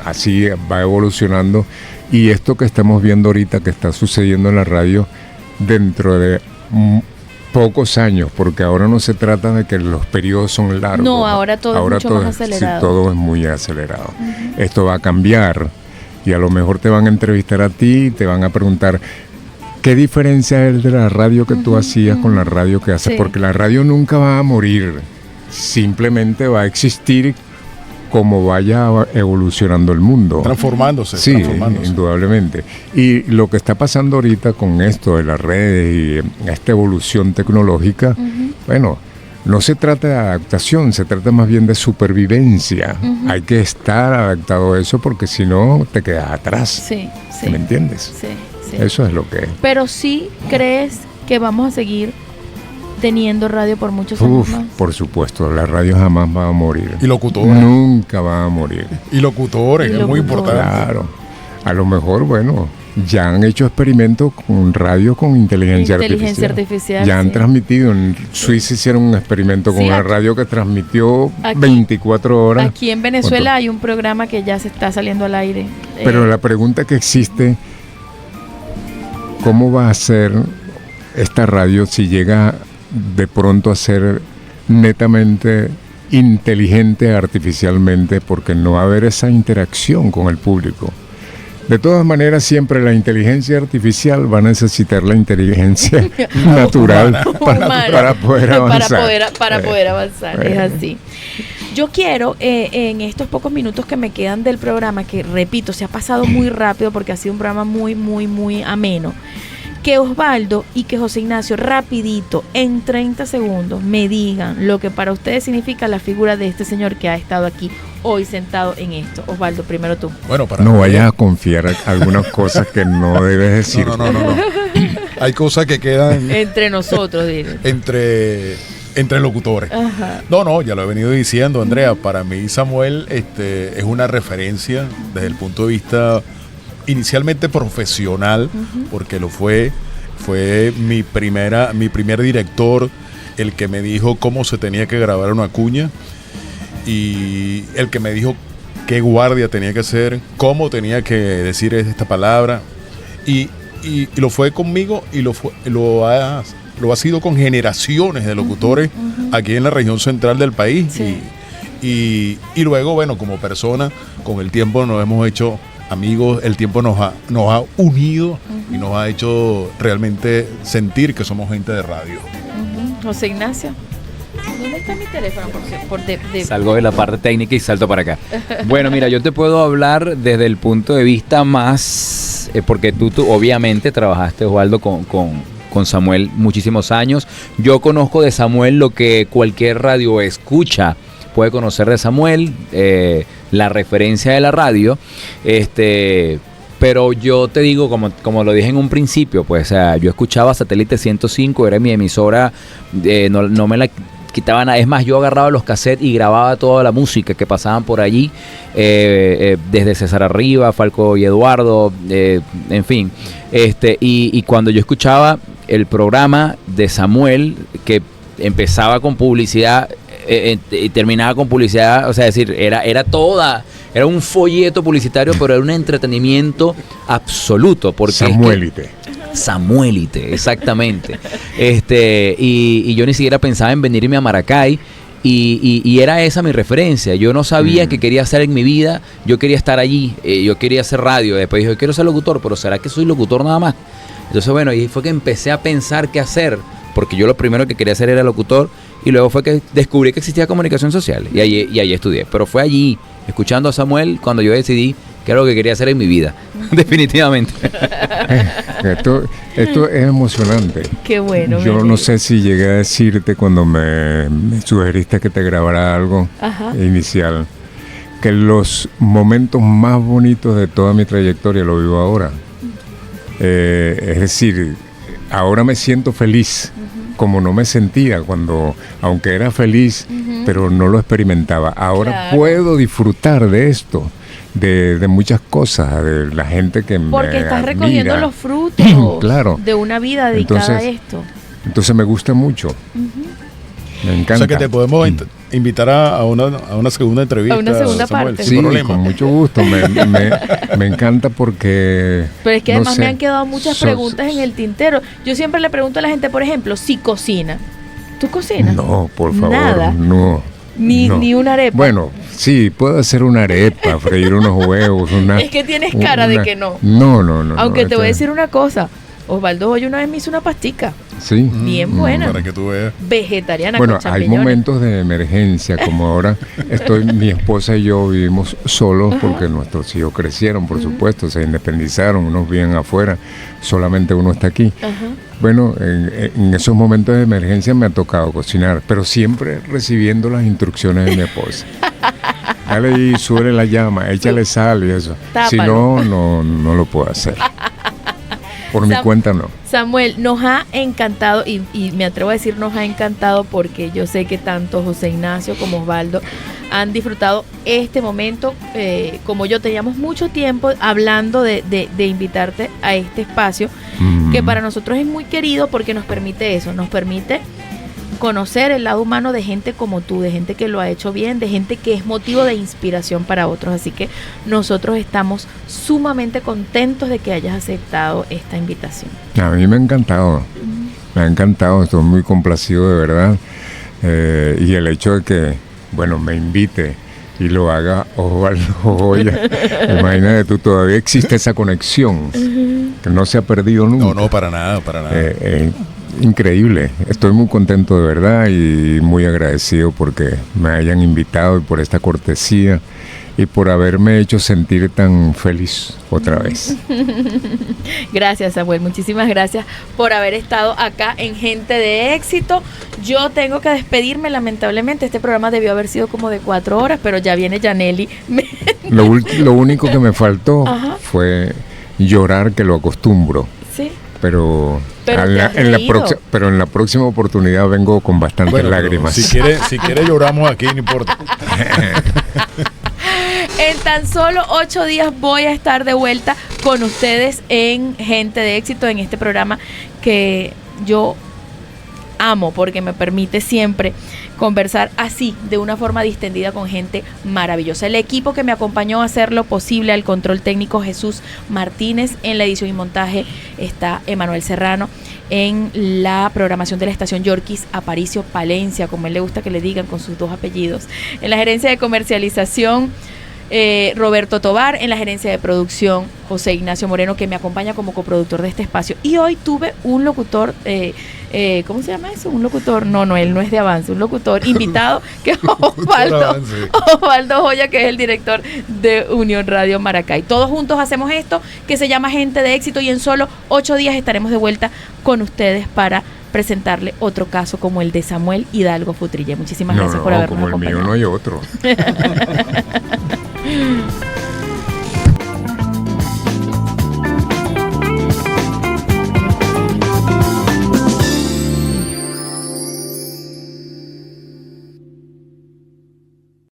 así va evolucionando, y esto que estamos viendo ahorita que está sucediendo en la radio dentro de pocos años, porque ahora no se trata de que los periodos son largos. No, ahora todo es mucho más acelerado. Sí, todo es muy acelerado. Esto va a cambiar y a lo mejor te van a entrevistar a ti y te van a preguntar ¿qué diferencia es de la radio que tú hacías con la radio que haces? Sí. Porque la radio nunca va a morir, simplemente va a existir como vaya evolucionando el mundo. Transformándose. Sí, indudablemente. Y lo que está pasando ahorita con esto de las redes y esta evolución tecnológica, bueno, no se trata de adaptación, se trata más bien de supervivencia. Hay que estar adaptado a eso porque si no te quedas atrás. Sí, sí. ¿Me entiendes? Sí, sí. Eso es lo que es. Pero sí crees que vamos a seguir teniendo radio por muchos años más. Por supuesto, la radio jamás va a morir. Y locutores. Nunca va a morir. Y locutores, Y es muy locutores. importante. Claro. A lo mejor, bueno, ya han hecho experimentos con radio con inteligencia artificial. Ya han sí. transmitido. En Suiza hicieron un experimento con Sí, una aquí- radio que transmitió aquí- 24 horas. Aquí en Venezuela hay un programa que ya se está saliendo al aire. Pero la pregunta que existe, ¿cómo va a ser esta radio si llega de pronto a ser netamente inteligente artificialmente? Porque no va a haber esa interacción con el público. De todas maneras, siempre la inteligencia artificial va a necesitar la inteligencia natural humana, para poder avanzar. para poder avanzar, es Bueno. así. Yo quiero, en estos pocos minutos que me quedan del programa, que repito, se ha pasado muy rápido porque ha sido un programa muy, muy, muy ameno, que Osvaldo y que José Ignacio rapidito, en 30 segundos, me digan lo que para ustedes significa la figura de este señor que ha estado aquí hoy sentado en esto. Osvaldo, primero tú. Bueno, para No vayas a confiar algunas cosas que no debes decir. No. Hay cosas que quedan Entre nosotros, dile. entre locutores. Ajá. No, ya lo he venido diciendo, Andrea. Para mí, Samuel es una referencia desde el punto de vista inicialmente profesional, porque lo fue. Fue mi primer director, el que me dijo cómo se tenía que grabar una cuña y el que me dijo qué guardia tenía que hacer, cómo tenía que decir esta palabra. Y lo fue conmigo y lo lo ha sido con generaciones de locutores aquí en la región central del país. Sí. Y luego, bueno, como persona, con el tiempo nos hemos hecho amigos, el tiempo nos ha unido y nos ha hecho realmente sentir que somos gente de radio. José Ignacio, ¿dónde está mi teléfono? Salgo de la parte técnica y salto para acá. Bueno, mira, yo te puedo hablar desde el punto de vista más, porque tú obviamente trabajaste, Osvaldo, con Samuel muchísimos años. Yo conozco de Samuel lo que cualquier radio escucha puede conocer de Samuel, la referencia de la radio, pero yo te digo, como lo dije en un principio, pues, o sea, yo escuchaba Satélite 105, era mi emisora, no me la quitaba nada. Es más, yo agarraba los cassettes y grababa toda la música que pasaban por allí, desde César Arriba, Falco y Eduardo, en fin. Y cuando yo escuchaba el programa de Samuel, que empezaba con publicidad y terminaba con publicidad, o sea, es decir, era un folleto publicitario, pero era un entretenimiento absoluto. Porque Samuelite, exactamente. Y yo ni siquiera pensaba en venirme a Maracay. Y era esa mi referencia. Yo no sabía qué quería hacer en mi vida. Yo quería estar allí. Yo quería hacer radio. Después dije, yo quiero ser locutor, pero ¿será que soy locutor nada más? Entonces, bueno, y fue que empecé a pensar qué hacer, porque yo lo primero que quería hacer era locutor, y luego fue que descubrí que existía comunicación social, y allí estudié. Pero fue allí, escuchando a Samuel, cuando yo decidí que era lo que quería hacer en mi vida, definitivamente. Esto es emocionante. Qué bueno. Yo no sé si llegué a decirte cuando me sugeriste que te grabara algo inicial, que los momentos más bonitos de toda mi trayectoria lo vivo ahora. Es decir, ahora me siento feliz, como no me sentía cuando, aunque era feliz, pero no lo experimentaba. Ahora puedo disfrutar de esto, de muchas cosas, de la gente que porque estás admira. recogiendo los frutos Claro. de una vida dedicada a esto. Entonces me gusta mucho. Me encanta. O sea que te podemos invitar a una segunda entrevista. A una segunda Samuel, parte. Sí, sin problema. con mucho gusto. Me encanta porque... Pero es que no además sé, me han quedado muchas preguntas en el tintero. Yo siempre le pregunto a la gente, por ejemplo, si cocina. ¿Tú cocinas? No, por favor, Nada. no. Ni una arepa. Bueno, sí, puedo hacer una arepa, freír unos huevos, es que tienes cara de que no. No. Aunque te voy a decir una cosa. Osvaldo hoy una vez me hizo una pastica. Sí. Bien buena. Para que tú veas. Vegetariana, Bueno, con champiñones. hay momentos de emergencia, como ahora mi esposa y yo vivimos solos porque nuestros hijos crecieron, por supuesto, se independizaron, unos viven afuera, solamente uno está aquí. Bueno, en esos momentos de emergencia me ha tocado cocinar, pero siempre recibiendo las instrucciones de mi esposa. Dale y sube la llama, échale sal y eso. Tápalo. Si no lo puedo hacer. Por mi cuenta no. Samuel, nos ha encantado, y me atrevo a decir nos ha encantado porque yo sé que tanto José Ignacio como Osvaldo han disfrutado este momento. Como yo teníamos mucho tiempo hablando de invitarte a este espacio, que para nosotros es muy querido porque nos permite eso, nos permite conocer el lado humano de gente como tú, de gente que lo ha hecho bien, de gente que es motivo de inspiración para otros. Así que nosotros estamos sumamente contentos de que hayas aceptado esta invitación. A mí me ha encantado, estoy muy complacido de verdad. Y el hecho de que, bueno, me invite y lo haga Osvaldo Joya, imagínate tú, todavía existe esa conexión que no se ha perdido nunca. No, para nada. Increíble, estoy muy contento de verdad y muy agradecido porque me hayan invitado y por esta cortesía y por haberme hecho sentir tan feliz otra vez. Gracias, Samuel, muchísimas gracias por haber estado acá en Gente de Éxito. Yo tengo que despedirme, lamentablemente este programa debió haber sido como de 4 horas, pero ya viene Yaneli. Lo único que me faltó fue llorar, que lo acostumbro. Sí. Pero en la próxima oportunidad vengo con bastantes lágrimas. Si quiere lloramos aquí, no importa. En tan solo 8 días voy a estar de vuelta con ustedes en Gente de Éxito, en este programa que yo amo porque me permite siempre conversar así, de una forma distendida con gente maravillosa. El equipo que me acompañó a hacer lo posible, al control técnico Jesús Martínez, en la edición y montaje está Emanuel Serrano, en la programación de la estación Yorkis Aparicio Palencia, como él le gusta que le digan con sus dos apellidos, en la gerencia de comercialización Roberto Tobar, en la gerencia de producción José Ignacio Moreno, que me acompaña como coproductor de este espacio. Y hoy tuve un locutor, ¿cómo se llama eso? Un locutor, no, él no es de Avance, un locutor invitado, que es Osvaldo Joya, que es el director de Unión Radio Maracay. Todos juntos hacemos esto que se llama Gente de Éxito, y en solo 8 días estaremos de vuelta con ustedes para presentarle otro caso como el de Samuel Hidalgo Futrilla. Muchísimas gracias por habernos acompañado. Como el mío no hay otro.